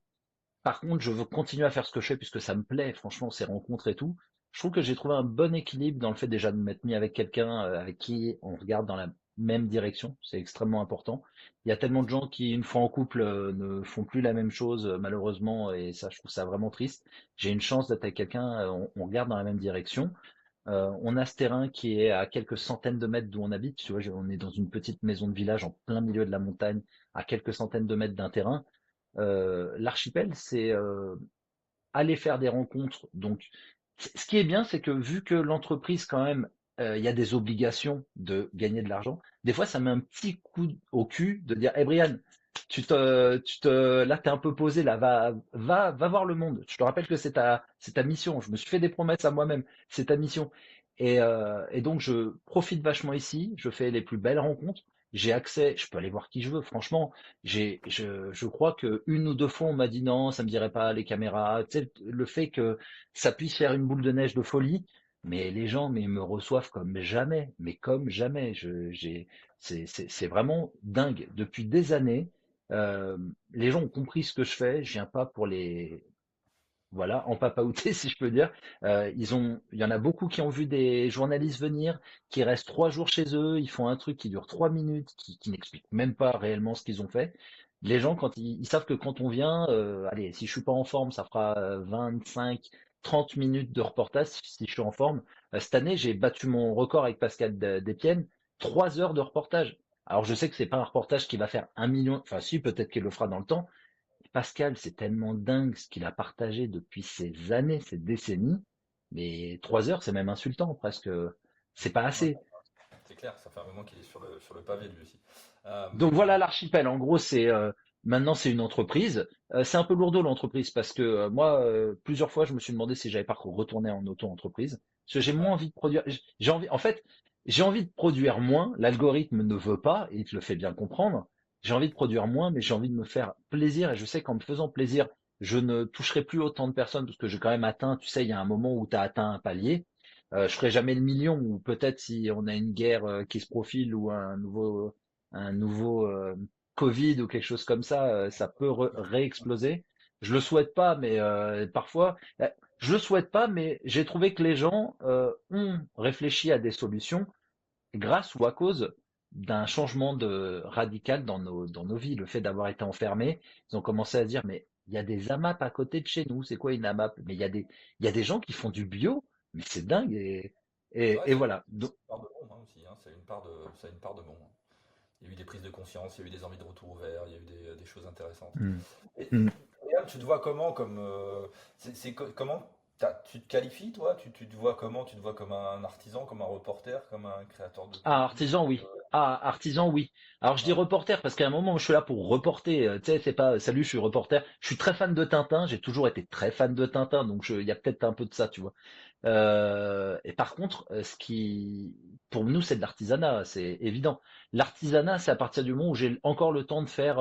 Par contre, je veux continuer à faire ce que je fais puisque ça me plaît, franchement, ces rencontres et tout. Je trouve que j'ai trouvé un bon équilibre dans le fait déjà de m'être mis avec quelqu'un avec qui on regarde dans la même direction. C'est extrêmement important. Il y a tellement de gens qui, une fois en couple, ne font plus la même chose, malheureusement, et ça, je trouve ça vraiment triste. J'ai une chance d'être avec quelqu'un, on regarde dans la même direction. On a ce terrain qui est à quelques centaines de mètres d'où on habite. Tu vois, on est dans une petite maison de village en plein milieu de la montagne, à quelques centaines de mètres d'un terrain. L'archipel, c'est aller faire des rencontres. Donc, ce qui est bien, c'est que vu que l'entreprise, quand même, il y a des obligations de gagner de l'argent, des fois, ça met un petit coup au cul de dire, hey Brian, là, t'es un peu posé, là, va voir le monde. Je te rappelle que c'est ta mission. Je me suis fait des promesses à moi-même. C'est ta mission. Et donc, je profite vachement ici. Je fais les plus belles rencontres. J'ai accès, je peux aller voir qui je veux. Franchement, je crois que une ou deux fois, on m'a dit non, ça me dirait pas les caméras. Tu sais, le fait que ça puisse faire une boule de neige de folie, mais les gens, mais me reçoivent comme jamais, mais comme jamais. C'est vraiment dingue. Depuis des années, Euh, les gens ont compris ce que je fais. Je viens pas pour les, voilà, en papaouté, si je peux dire. Il y en a beaucoup qui ont vu des journalistes venir, qui restent 3 jours chez eux, ils font un truc qui dure 3 minutes, qui n'explique même pas réellement ce qu'ils ont fait. Les gens, quand ils savent que quand on vient, allez, si je suis pas en forme, ça fera 25, 30 minutes de reportage si je suis en forme. Cette année, j'ai battu mon record avec Pascal Despienne, 3 heures de reportage. Alors je sais que c'est pas un reportage qui va faire 1 million, enfin si, peut-être qu'il le fera dans le temps, Pascal, c'est tellement dingue ce qu'il a partagé depuis ces années, ces décennies. Mais 3 heures, c'est même insultant presque. C'est pas Ouais, assez. c'est clair, ça fait un moment qu'il est sur le pavé lui aussi. Euh, Donc voilà l'archipel. En gros, c'est maintenant c'est une entreprise. C'est un peu lourdeau l'entreprise parce que moi, plusieurs fois, je me suis demandé si j'avais pas retourné en auto-entreprise parce que j'ai ouais, moins envie de produire. J'ai envie, en fait, j'ai envie de produire moins. L'algorithme ne veut pas et il te le fait bien comprendre. J'ai envie de produire moins, mais j'ai envie de me faire plaisir et je sais qu'en me faisant plaisir, je ne toucherai plus autant de personnes parce que j'ai quand même atteint. Tu sais, il y a un moment où tu as atteint un palier. Je ferai jamais le million ou peut-être si on a une guerre qui se profile ou un nouveau Covid ou quelque chose comme ça peut réexploser. Je le souhaite pas, mais parfois, je le souhaite pas, mais j'ai trouvé que les gens ont réfléchi à des solutions grâce ou à cause d'un changement radical dans nos vies. Le fait d'avoir été enfermés, ils ont commencé à dire, mais il y a des AMAP à côté de chez nous. C'est quoi une AMAP? Mais il y a des gens qui font du bio, mais c'est dingue. Et, c'est et, vrai, et voilà. c'est une part de bon hein, aussi, hein, c'est une part de bon, hein. Il y a eu des prises de conscience, il y a eu des envies de retour vers, il y a eu des choses intéressantes. Mm. Et Mm. Yann, tu te vois comment comme comment tu te qualifies toi? Tu te vois comment? Tu te vois comme un artisan, comme un reporter, comme un créateur de Ah, contenu? artisan, oui. Ah, artisan, oui. Alors je dis Ouais, reporter parce qu'à un moment, je suis là pour reporter. Tu sais, c'est pas salut, je suis reporter. Je suis très fan de Tintin. J'ai toujours été très fan de Tintin, donc il y a peut-être un peu de ça, tu vois. Et par contre, pour nous, c'est de l'artisanat, c'est évident. L'artisanat, c'est à partir du moment où j'ai encore le temps de faire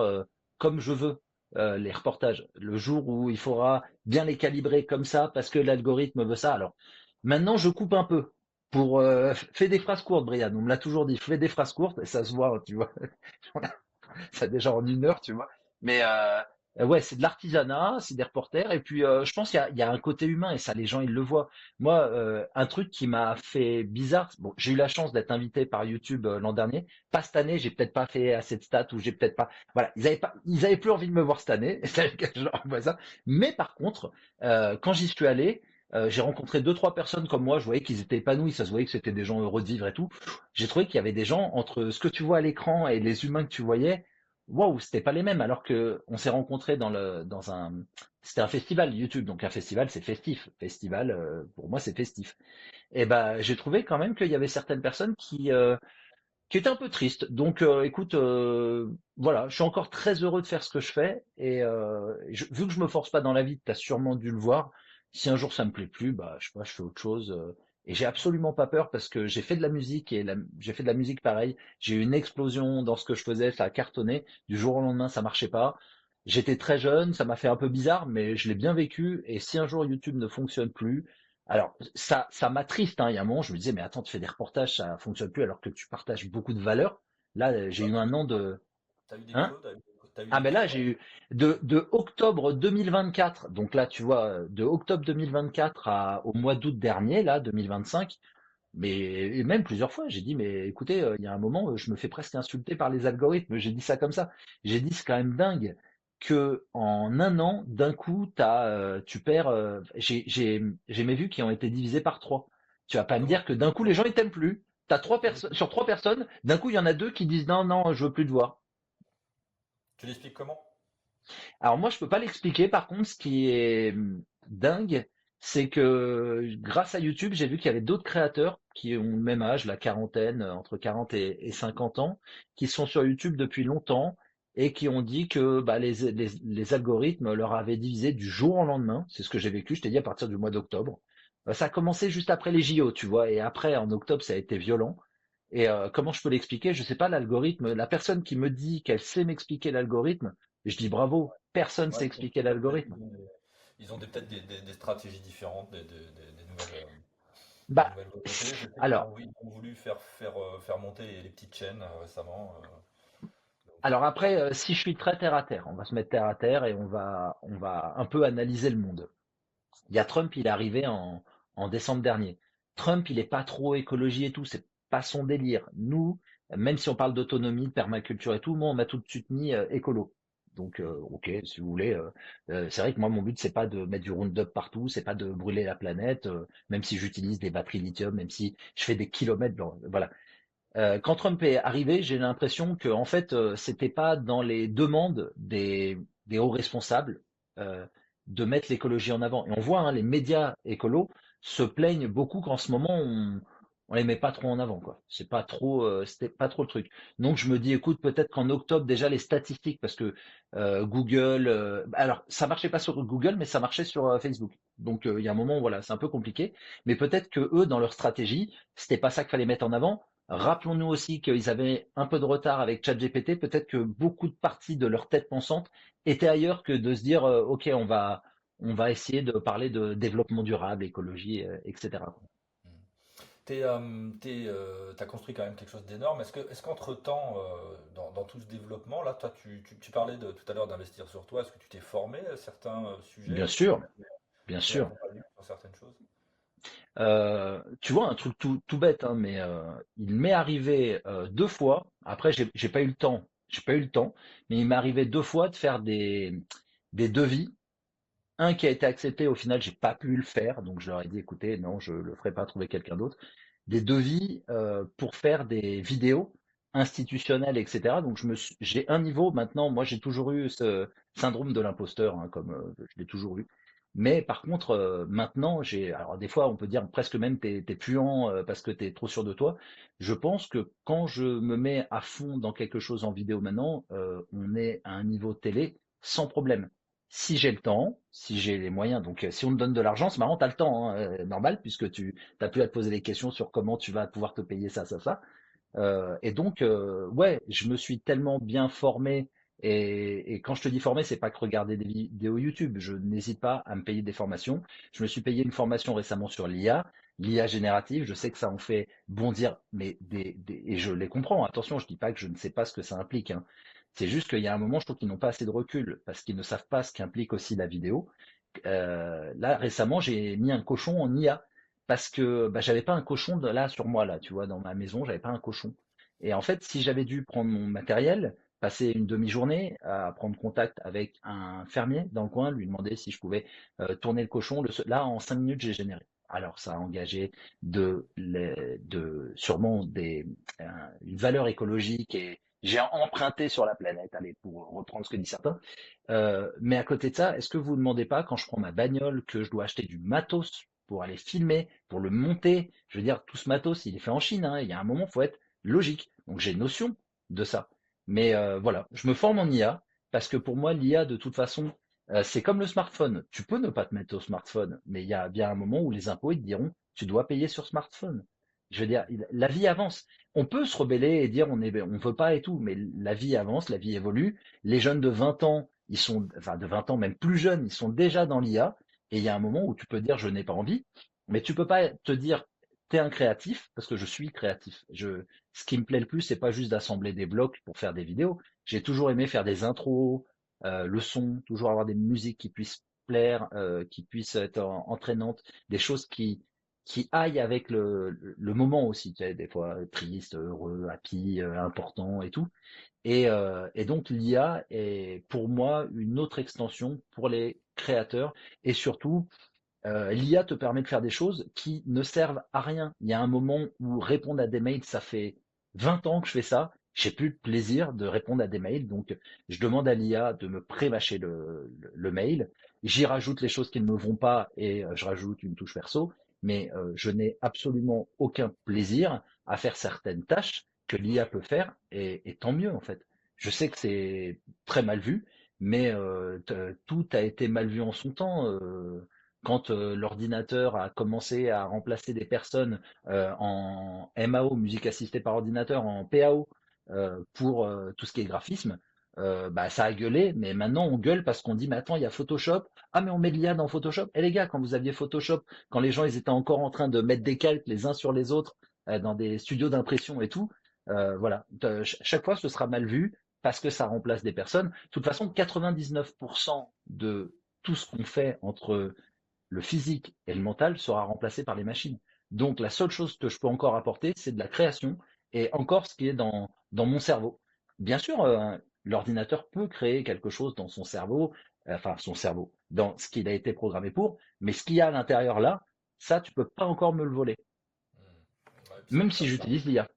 comme je veux les reportages. Le jour où il faudra bien les calibrer comme ça parce que l'algorithme veut ça. Alors maintenant, je coupe un peu. Pour fais des phrases courtes, Brian. On me l'a toujours dit. Fais des phrases courtes et ça se voit, tu vois. Ça déjà en 1 heure, tu vois. Mais ouais, c'est de l'artisanat, c'est des reporters. Et puis, je pense qu'il y a un côté humain et ça, les gens, ils le voient. Moi, un truc qui m'a fait bizarre, bon, j'ai eu la chance d'être invité par YouTube l'an dernier. Pas cette année, j'ai peut-être pas fait assez de stats ou j'ai peut-être pas. Voilà, ils avaient plus envie de me voir cette année. Je leur envoie ça. Mais par contre, quand j'y suis allé, j'ai rencontré deux, trois personnes comme moi. Je voyais qu'ils étaient épanouis. Ça se voyait que c'était des gens heureux de vivre et tout. J'ai trouvé qu'il y avait des gens entre ce que tu vois à l'écran et les humains que tu voyais. Waouh, c'était pas les mêmes alors que on s'est rencontrés c'était un festival YouTube, donc un festival c'est festif. Festival, pour moi c'est festif. Et ben j'ai trouvé quand même qu'il y avait certaines personnes qui étaient un peu tristes. Donc écoute, voilà, je suis encore très heureux de faire ce que je fais et vu que je me force pas dans la vie, tu as sûrement dû le voir. Si un jour ça me plaît plus, bah je sais pas, je fais autre chose. Et j'ai absolument pas peur parce que j'ai fait de la musique et j'ai fait de la musique pareil. J'ai eu une explosion dans ce que je faisais, ça a cartonné. Du jour au lendemain, ça marchait pas. J'étais très jeune, ça m'a fait un peu bizarre, mais je l'ai bien vécu. Et si un jour YouTube ne fonctionne plus, alors ça m'attriste, hein. Il y a un moment, je me disais, mais attends, tu fais des reportages, ça fonctionne plus alors que tu partages beaucoup de valeurs. Là, j'ai bah, eu un an de, t'as eu des hein? creux, t'as eu Ah des ben là, creux, j'ai ouais. eu de octobre 2024, donc là, tu vois, de octobre 2024 au mois d'août dernier, là, 2025, mais et même plusieurs fois, j'ai dit, mais écoutez, il y a un moment, je me fais presque insulter par les algorithmes. J'ai dit ça comme ça. J'ai dit, c'est quand même dingue que en un an, d'un coup, tu perds. J'ai mes vues qui ont été divisées par trois. Tu vas pas me Comment? dire que d'un coup, les gens ils t'aiment plus. T'as trois Tu personnes l'expliques sur 3 personnes, d'un coup, il y en a deux qui disent non, non, je veux plus te voir. tu l'expliques comment? Alors moi, je peux pas l'expliquer. Par contre, ce qui est dingue, c'est que grâce à YouTube, j'ai vu qu'il y avait d'autres créateurs qui ont le même âge, la quarantaine, entre 40 et 50 ans, qui sont sur YouTube depuis longtemps et qui ont dit que bah, les algorithmes leur avaient divisé du jour au lendemain. C'est ce que j'ai vécu, je t'ai dit, à partir du mois d'octobre. Ça a commencé juste après les JO, tu vois, et après, en octobre, ça a été violent. Et comment je peux l'expliquer? Je sais pas, l'algorithme, la personne qui me dit qu'elle sait m'expliquer l'algorithme, je dis bravo, personne Ouais, sait expliquer l'algorithme. ils ont peut-être des stratégies différentes, des Bah, nouvelles volontés. Je sais alors, ils ont voulu faire monter les petites chaînes récemment. Alors après, si je suis très terre à terre, on va se mettre terre à terre et on va un peu analyser le monde. Il y a Trump, il est arrivé en décembre dernier. Trump, il est pas trop écologie et tout, c'est pas son délire. Nous, même si on parle d'autonomie, de permaculture et tout, moi, on m'a tout de suite mis écolo. Donc, ok, si vous voulez. C'est vrai que moi, mon but, c'est pas de mettre du Roundup partout, c'est pas de brûler la planète, même si j'utilise des batteries lithium, même si je fais des kilomètres. Voilà. Quand Trump est arrivé, j'ai l'impression que en fait, c'était pas dans les demandes des hauts responsables euh, de mettre l'écologie en avant. Et on voit, hein, les médias écolos se plaignent beaucoup qu'en ce moment on les met pas trop en avant, quoi. C'est pas trop, c'était pas trop le truc. Donc je me dis, écoute, peut-être qu'en octobre déjà les statistiques, parce que Google, alors ça marchait pas sur Google, mais ça marchait sur Facebook. Donc il y a un moment, voilà, c'est un peu compliqué. Mais peut-être que eux, dans leur stratégie, c'était pas ça qu'il fallait mettre en avant. Rappelons-nous aussi qu'ils avaient un peu de retard avec ChatGPT. Peut-être que beaucoup de parties de leur tête pensante étaient ailleurs que de se dire, OK, on va essayer de parler de développement durable, écologie, etc. T'as construit quand même quelque chose d'énorme. Est-ce qu'entre-temps, dans tout ce développement, là, toi, tu parlais tout à l'heure d'investir sur toi. Est-ce que tu t'es formé à certains sujets? Bien Est-ce que sûr, bien tu t'es sûr. accompagné sur certaines choses? Tu vois, un truc tout bête, hein, mais il m'est arrivé 2 fois. Après, j'ai pas eu le temps. J'ai pas eu le temps, mais il m'est arrivé 2 fois de faire des devis. Un qui a été accepté, au final, j'ai pas pu le faire, donc je leur ai dit, écoutez, non, je le ferai pas, trouver quelqu'un d'autre. Des devis pour faire des vidéos institutionnelles, etc. Donc j'ai un niveau maintenant. Moi, j'ai toujours eu ce syndrome de l'imposteur, hein, comme je l'ai toujours eu. Mais par contre, maintenant, alors des fois, on peut dire presque même t'es puant parce que t'es trop sûr de toi. Je pense que quand je me mets à fond dans quelque chose en vidéo maintenant, on est à un niveau télé sans problème. Si j'ai le temps, si j'ai les moyens, donc si on me donne de l'argent, c'est marrant, t'as le temps, hein, normal, puisque tu t'as plus à te poser des questions sur comment tu vas pouvoir te payer ça, ça, ça. Et donc, ouais, je me suis tellement bien formé. Et quand je te dis formé, c'est pas que regarder des vidéos YouTube. Je n'hésite pas à me payer des formations. Je me suis payé une formation récemment sur l'IA générative. Je sais que ça en fait bondir, mais et je les comprends. Attention, je dis pas que je ne sais pas ce que ça implique, hein. C'est juste qu'il y a un moment, je trouve qu'ils n'ont pas assez de recul parce qu'ils ne savent pas ce qu'implique aussi la vidéo. Là, récemment, j'ai mis un cochon en IA parce que bah, j'avais pas un cochon là sur moi, là, tu vois, dans ma maison, j'avais pas un cochon. Et en fait, si j'avais dû prendre mon matériel, passer une demi-journée à prendre contact avec un fermier dans le coin, lui demander si je pouvais tourner le cochon, là, en 5 minutes, j'ai généré. Alors, ça a engagé sûrement euh, une valeur écologique et j'ai emprunté sur la planète, allez, pour reprendre ce que dit certains. Mais à côté de ça, est-ce que vous ne demandez pas, quand je prends ma bagnole, que je dois acheter du matos pour aller filmer, pour le monter? Je veux dire, tout ce matos, il est fait en Chine, hein. Il y a un moment, il faut être logique. Donc j'ai notion de ça. Mais voilà, je me forme en IA, parce que pour moi, l'IA, de toute façon, c'est comme le smartphone. Tu peux ne pas te mettre au smartphone, mais il y a bien un moment où les impôts, ils te diront, tu dois payer sur smartphone. Je veux dire, la vie avance. On peut se rebeller et dire on veut pas et tout, mais la vie avance, la vie évolue. Les jeunes de 20 ans, ils sont, enfin de 20 ans, même plus jeunes, ils sont déjà dans l'IA. Et il y a un moment où tu peux dire je n'ai pas envie, mais tu peux pas te dire t'es un créatif, parce que je suis créatif. Ce qui me plaît le plus, c'est pas juste d'assembler des blocs pour faire des vidéos. J'ai toujours aimé faire des intros, le son, toujours avoir des musiques qui puissent plaire, qui puissent être entraînantes, des choses qui aillent avec le moment aussi, tu sais, des fois triste, heureux, happy, important et tout. Et donc l'IA est pour moi une autre extension pour les créateurs et surtout l'IA te permet de faire des choses qui ne servent à rien. Il y a un moment où répondre à des mails, ça fait 20 ans que je fais ça. J'ai plus de plaisir de répondre à des mails, donc je demande à l'IA de me pré-mâcher le mail. J'y rajoute les choses qui ne me vont pas et je rajoute une touche perso, mais je n'ai absolument aucun plaisir à faire certaines tâches que l'IA peut faire et tant mieux en fait. Je sais que c'est très mal vu, mais tout a été mal vu en son temps. Quand l'ordinateur a commencé à remplacer des personnes en MAO, musique assistée par ordinateur, en PAO, pour tout ce qui est graphisme, bah, ça a gueulé, mais maintenant on gueule parce qu'on dit, mais attends, il y a Photoshop. Ah, mais on met de l'IA dans Photoshop. Et les gars, quand vous aviez Photoshop, quand les gens ils étaient encore en train de mettre des calques les uns sur les autres dans des studios d'impression et tout, voilà. Chaque fois ce sera mal vu. parce que ça remplace des personnes. De toute façon, 99% de tout ce qu'on fait entre le physique et le mental sera remplacé par les machines. Donc la seule chose que je peux encore apporter, c'est de la création et encore ce qui est dans mon cerveau. Bien sûr, l'ordinateur peut créer quelque chose dans son cerveau, enfin son cerveau, dans ce qu'il a été programmé pour, mais ce qu'il y a à l'intérieur là, ça, tu peux pas encore me le voler, Ouais, et puis même si j'utilise l'IA.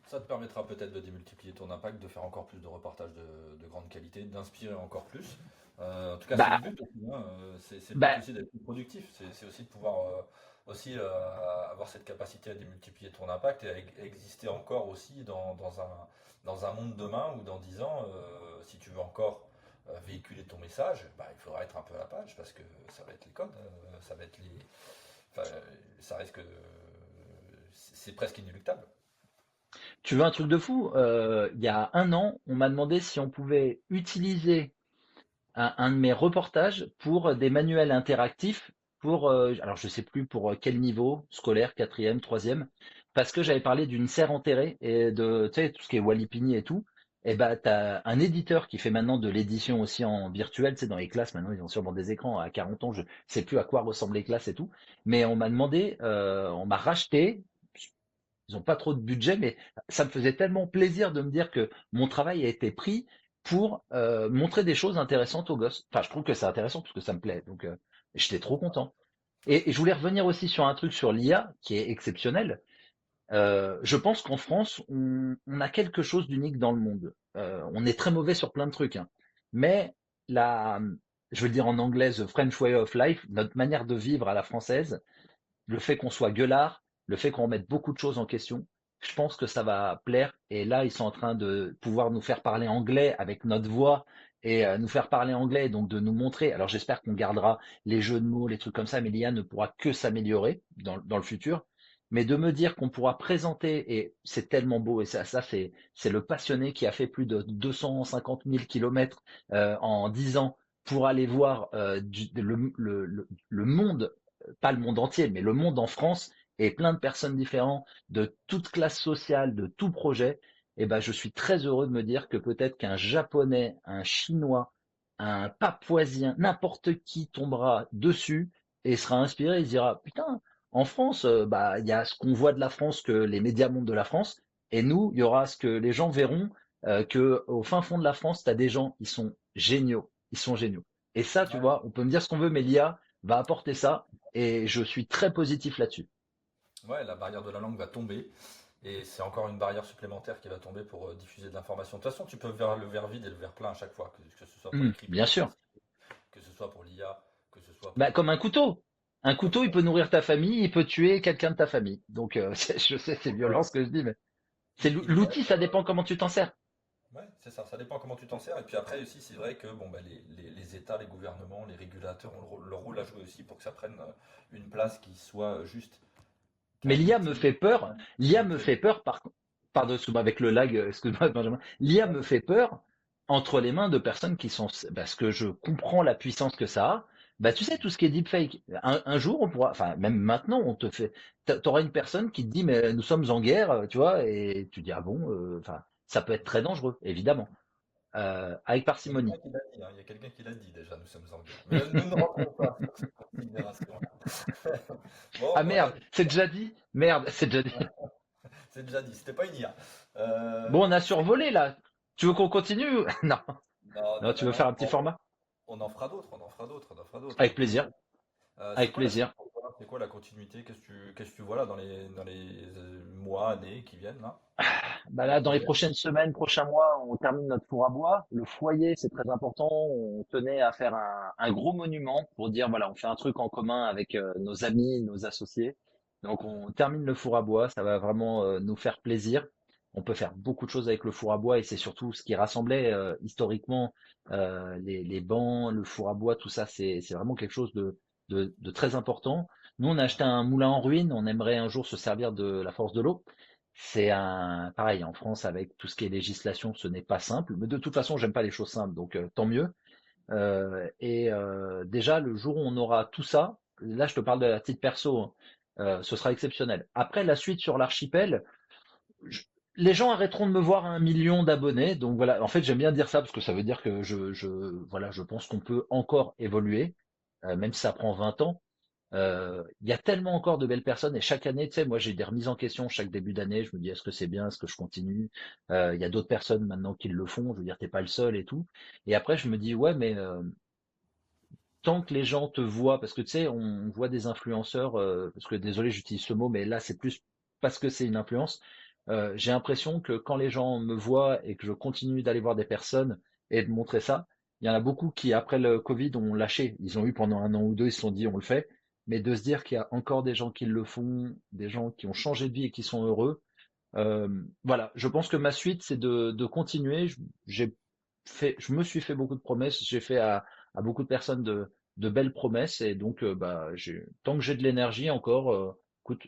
ça te permettra peut-être de démultiplier ton impact, de faire encore plus de reportages de grande qualité, d'inspirer encore plus. En tout cas, c'est le Bah, but aussi, hein. C'est le but bah, aussi d'être plus productif. C'est aussi de pouvoir aussi avoir cette capacité à démultiplier ton impact et à exister encore aussi dans un monde demain ou dans 10 ans, si tu veux encore véhiculer ton message, bah, il faudra être un peu à la page parce que ça va être les codes, ça va être les, enfin, ça risque, c'est presque inéluctable. tu veux un truc de fou? Il y a un an, on m'a demandé si on pouvait utiliser un de mes reportages pour des manuels interactifs pour, alors je sais plus pour quel niveau, scolaire, quatrième, troisième, parce que j'avais parlé d'une serre enterrée et de, tu sais, tout ce qui est Walipini et tout. Et bah, t'as un éditeur qui fait maintenant de l'édition aussi en virtuel, tu sais, dans les classes, maintenant ils ont sûrement des écrans. À 40 ans, je sais plus à quoi ressemblent les classes et tout. Mais on m'a demandé, on m'a racheté, ils n'ont pas trop de budget, mais ça me faisait tellement plaisir de me dire que mon travail a été pris pour montrer des choses intéressantes aux gosses. Enfin, je trouve que c'est intéressant parce que ça me plaît. Donc, j'étais trop content. Et je voulais revenir aussi sur un truc sur l'IA qui est exceptionnel. Je pense qu'en France, on a quelque chose d'unique dans le monde. On est très mauvais sur plein de trucs, hein. Mais la, je veux le dire en anglais, the French way of life, notre manière de vivre à la française, le fait qu'on soit gueulard, le fait qu'on remette beaucoup de choses en question, je pense que ça va plaire. Et là, ils sont en train de pouvoir nous faire parler anglais avec notre voix et nous faire parler anglais, donc de nous montrer. Alors j'espère qu'on gardera les jeux de mots, les trucs comme ça, mais l'IA ne pourra que s'améliorer dans le futur. Mais de me dire qu'on pourra présenter, et c'est tellement beau, et ça c'est le passionné qui a fait plus de 250 000 kilomètres en 10 ans pour aller voir le monde, pas le monde entier, mais le monde en France et plein de personnes différentes, de toute classe sociale, de tout projet, et ben je suis très heureux de me dire que peut-être qu'un Japonais, un Chinois, un Papouasien, n'importe qui tombera dessus et sera inspiré, il se dira putain, en France, bah il y a ce qu'on voit de la France que les médias montrent de la France, et nous, il y aura ce que les gens verront que au fin fond de la France, tu as des gens, ils sont géniaux, ils sont géniaux. Et ça, tu Ouais. vois, on peut me dire ce qu'on veut, mais l'IA va apporter ça et je suis très positif là-dessus. Ouais, la barrière de la langue va tomber et c'est encore une barrière supplémentaire qui va tomber pour diffuser de l'information. De toute façon, tu peux faire le verre vide et le verre plein à chaque fois, que ce soit pour les Bien sûr. crypto-currencies, que ce soit pour l'IA, que ce soit Bah, pour... comme un couteau. Un comme couteau, il ça. peut nourrir ta famille, il peut tuer quelqu'un de ta famille. Donc, je sais, c'est Donc, violent ce que je dis, mais c'est il est vrai l'outil, ça dépend comment tu t'en sers. ouais, c'est ça, ça dépend comment tu t'en sers. Et puis après aussi, c'est vrai que bon, bah, les États, les gouvernements, les régulateurs ont leur rôle à jouer aussi pour que ça prenne une place qui soit juste Mais l'IA me qualitative. fait peur. L'IA me Qualité. fait peur par-dessus, avec le lag, excuse-moi, Benjamin. L'IA me fait peur entre les mains de personnes qui sont, parce que je comprends la puissance que ça a. Bah, tu sais, tout ce qui est deepfake. Un jour, on pourra, enfin, même maintenant, t'auras une personne qui te dit, mais nous sommes en guerre, tu vois, et tu dis, ah bon, enfin, ça peut être très dangereux, évidemment, avec Il y a parcimonie. quelqu'un qui l'a dit, hein, il y a quelqu'un qui l'a dit déjà, nous sommes en guerre. Mais nous ne rentrons pas sur cette considération. Bon, Ah voilà, merde, c'est déjà dit? Merde, c'est déjà dit. c'est déjà dit, c'était pas une IA. Bon, on a C'est survolé, là. Tu veux qu'on continue? Non. Non, Non, non, tu non, veux faire non. un petit format? On en fera d'autres, on en fera d'autres, on en fera d'autres, Avec avec plaisir. plaisir. C'est Avec quoi la suite plaisir. pour toi? C'est quoi la continuité? Qu'est-ce que tu vois là dans les mois, années qui viennent là? Bah Des là, dans les projets? prochaines semaines, prochains mois, on termine notre four à bois. Le foyer, c'est très important. On tenait à faire un gros monument pour dire, voilà, on fait un truc en commun avec nos amis, nos associés. Donc, on termine le four à bois. Ça va vraiment nous faire plaisir. On peut faire beaucoup de choses avec le four à bois et c'est surtout ce qui rassemblait historiquement les bancs, le four à bois, tout ça. C'est vraiment quelque chose de très important. Nous, on a acheté un moulin en ruine. On aimerait un jour se servir de la force de l'eau. C'est pareil, en France, avec tout ce qui est législation, ce n'est pas simple. Mais de toute façon, j'aime pas les choses simples, donc tant mieux. Déjà, le jour où on aura tout ça, là, je te parle de la petite perso, hein, ce sera exceptionnel. Après, la suite sur l'archipel, les gens arrêteront de me voir à 1 million d'abonnés. Donc voilà, en fait, j'aime bien dire ça parce que ça veut dire que voilà, je pense qu'on peut encore évoluer, même si ça prend 20 ans. Il y a tellement encore de belles personnes et chaque année, tu sais, moi j'ai des remises en question chaque début d'année. Je me dis est-ce que c'est bien, est-ce que je continue? Il y a d'autres personnes maintenant qui le font. Je veux dire, t'es pas le seul et tout. Et après, je me dis ouais, mais tant que les gens te voient, parce que tu sais, on voit des influenceurs, parce que désolé, j'utilise ce mot, mais là, c'est plus parce que c'est une influence. J'ai l'impression que quand les gens me voient et que je continue d'aller voir des personnes et de montrer ça, il y en a beaucoup qui, après le Covid, ont lâché. Ils ont eu pendant 1 an ou 2, ils se sont dit, on le fait. Mais de se dire qu'il y a encore des gens qui le font, des gens qui ont changé de vie et qui sont heureux, voilà, je pense que ma suite, c'est de continuer. Je me suis fait beaucoup de promesses. J'ai fait à beaucoup de personnes de belles promesses. Et donc, bah, tant que j'ai de l'énergie encore, écoute,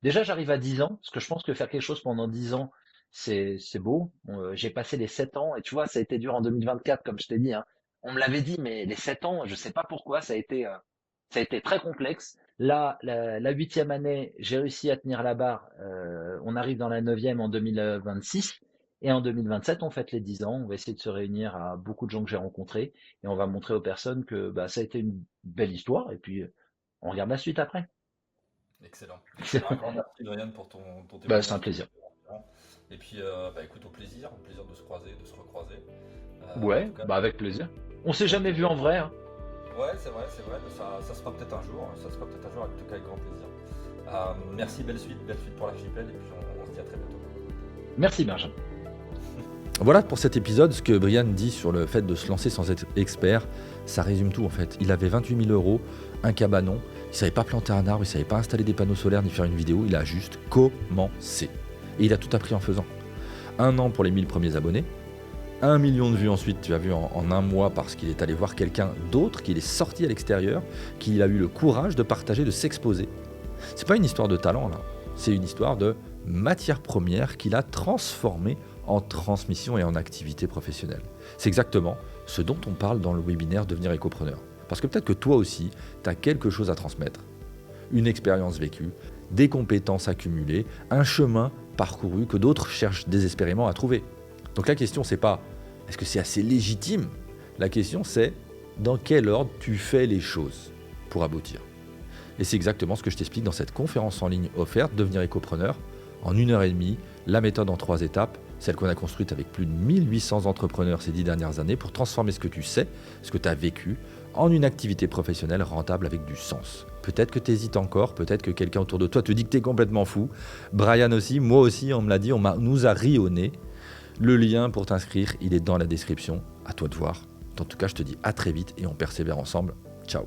déjà, j'arrive à 10 ans, parce que je pense que faire quelque chose pendant 10 ans, c'est beau. J'ai passé les 7 ans, et tu vois, ça a été dur en 2024, comme je t'ai dit, hein. On me l'avait dit, mais les 7 ans, je sais pas pourquoi, ça a été très complexe. Là, la 8e année, j'ai réussi à tenir la barre. On arrive dans la 9e en 2026. Et en 2027, on fête les 10 ans. On va essayer de se réunir à beaucoup de gens que j'ai rencontrés. Et on va montrer aux personnes que bah, ça a été une belle histoire. Et puis, on regarde la suite après. Excellent, excellent. Un grand merci, Brian, pour ton Bah, c'est un témoignage. plaisir. Et puis, bah, écoute, au plaisir de se croiser, de se recroiser. En Ouais, tout cas, bah avec plaisir. On s'est bonne jamais vu en vrai, hein. ouais, c'est vrai, mais ça se fera peut-être un jour. Ça se fera peut-être un jour, en tout cas, avec grand plaisir. Merci, belle suite pour l'archipel, et puis on se dit à très bientôt. Merci, Benjamin. Voilà pour cet épisode, ce que Brian dit sur le fait de se lancer sans être expert, ça résume tout en fait. Il avait 28 000 euros, un cabanon, il savait pas planter un arbre, il savait pas installer des panneaux solaires ni faire une vidéo, il a juste commencé. Et il a tout appris en faisant. 1 an pour les 1000 premiers abonnés, 1 million de vues ensuite, tu as vu en un mois parce qu'il est allé voir quelqu'un d'autre, qu'il est sorti à l'extérieur, qu'il a eu le courage de partager, de s'exposer. C'est pas une histoire de talent là, c'est une histoire de matière première qu'il a transformée en transmission et en activité professionnelle. C'est exactement ce dont on parle dans le webinaire Devenir écopreneur. Parce que peut-être que toi aussi, tu as quelque chose à transmettre. Une expérience vécue, des compétences accumulées, un chemin parcouru que d'autres cherchent désespérément à trouver. Donc la question, c'est pas est-ce que c'est assez légitime? La question, c'est dans quel ordre tu fais les choses pour aboutir. Et c'est exactement ce que je t'explique dans cette conférence en ligne offerte, Devenir écopreneur, en 1h30, la méthode en 3 étapes, celle qu'on a construite avec plus de 1800 entrepreneurs ces 10 dernières années pour transformer ce que tu sais, ce que tu as vécu, en une activité professionnelle rentable avec du sens. Peut-être que tu hésites encore, peut-être que quelqu'un autour de toi te dit que tu es complètement fou. Brian aussi, moi aussi, on me l'a dit, nous a ri au nez. Le lien pour t'inscrire, il est dans la description. À toi de voir. En tout cas, je te dis à très vite et on persévère ensemble. Ciao.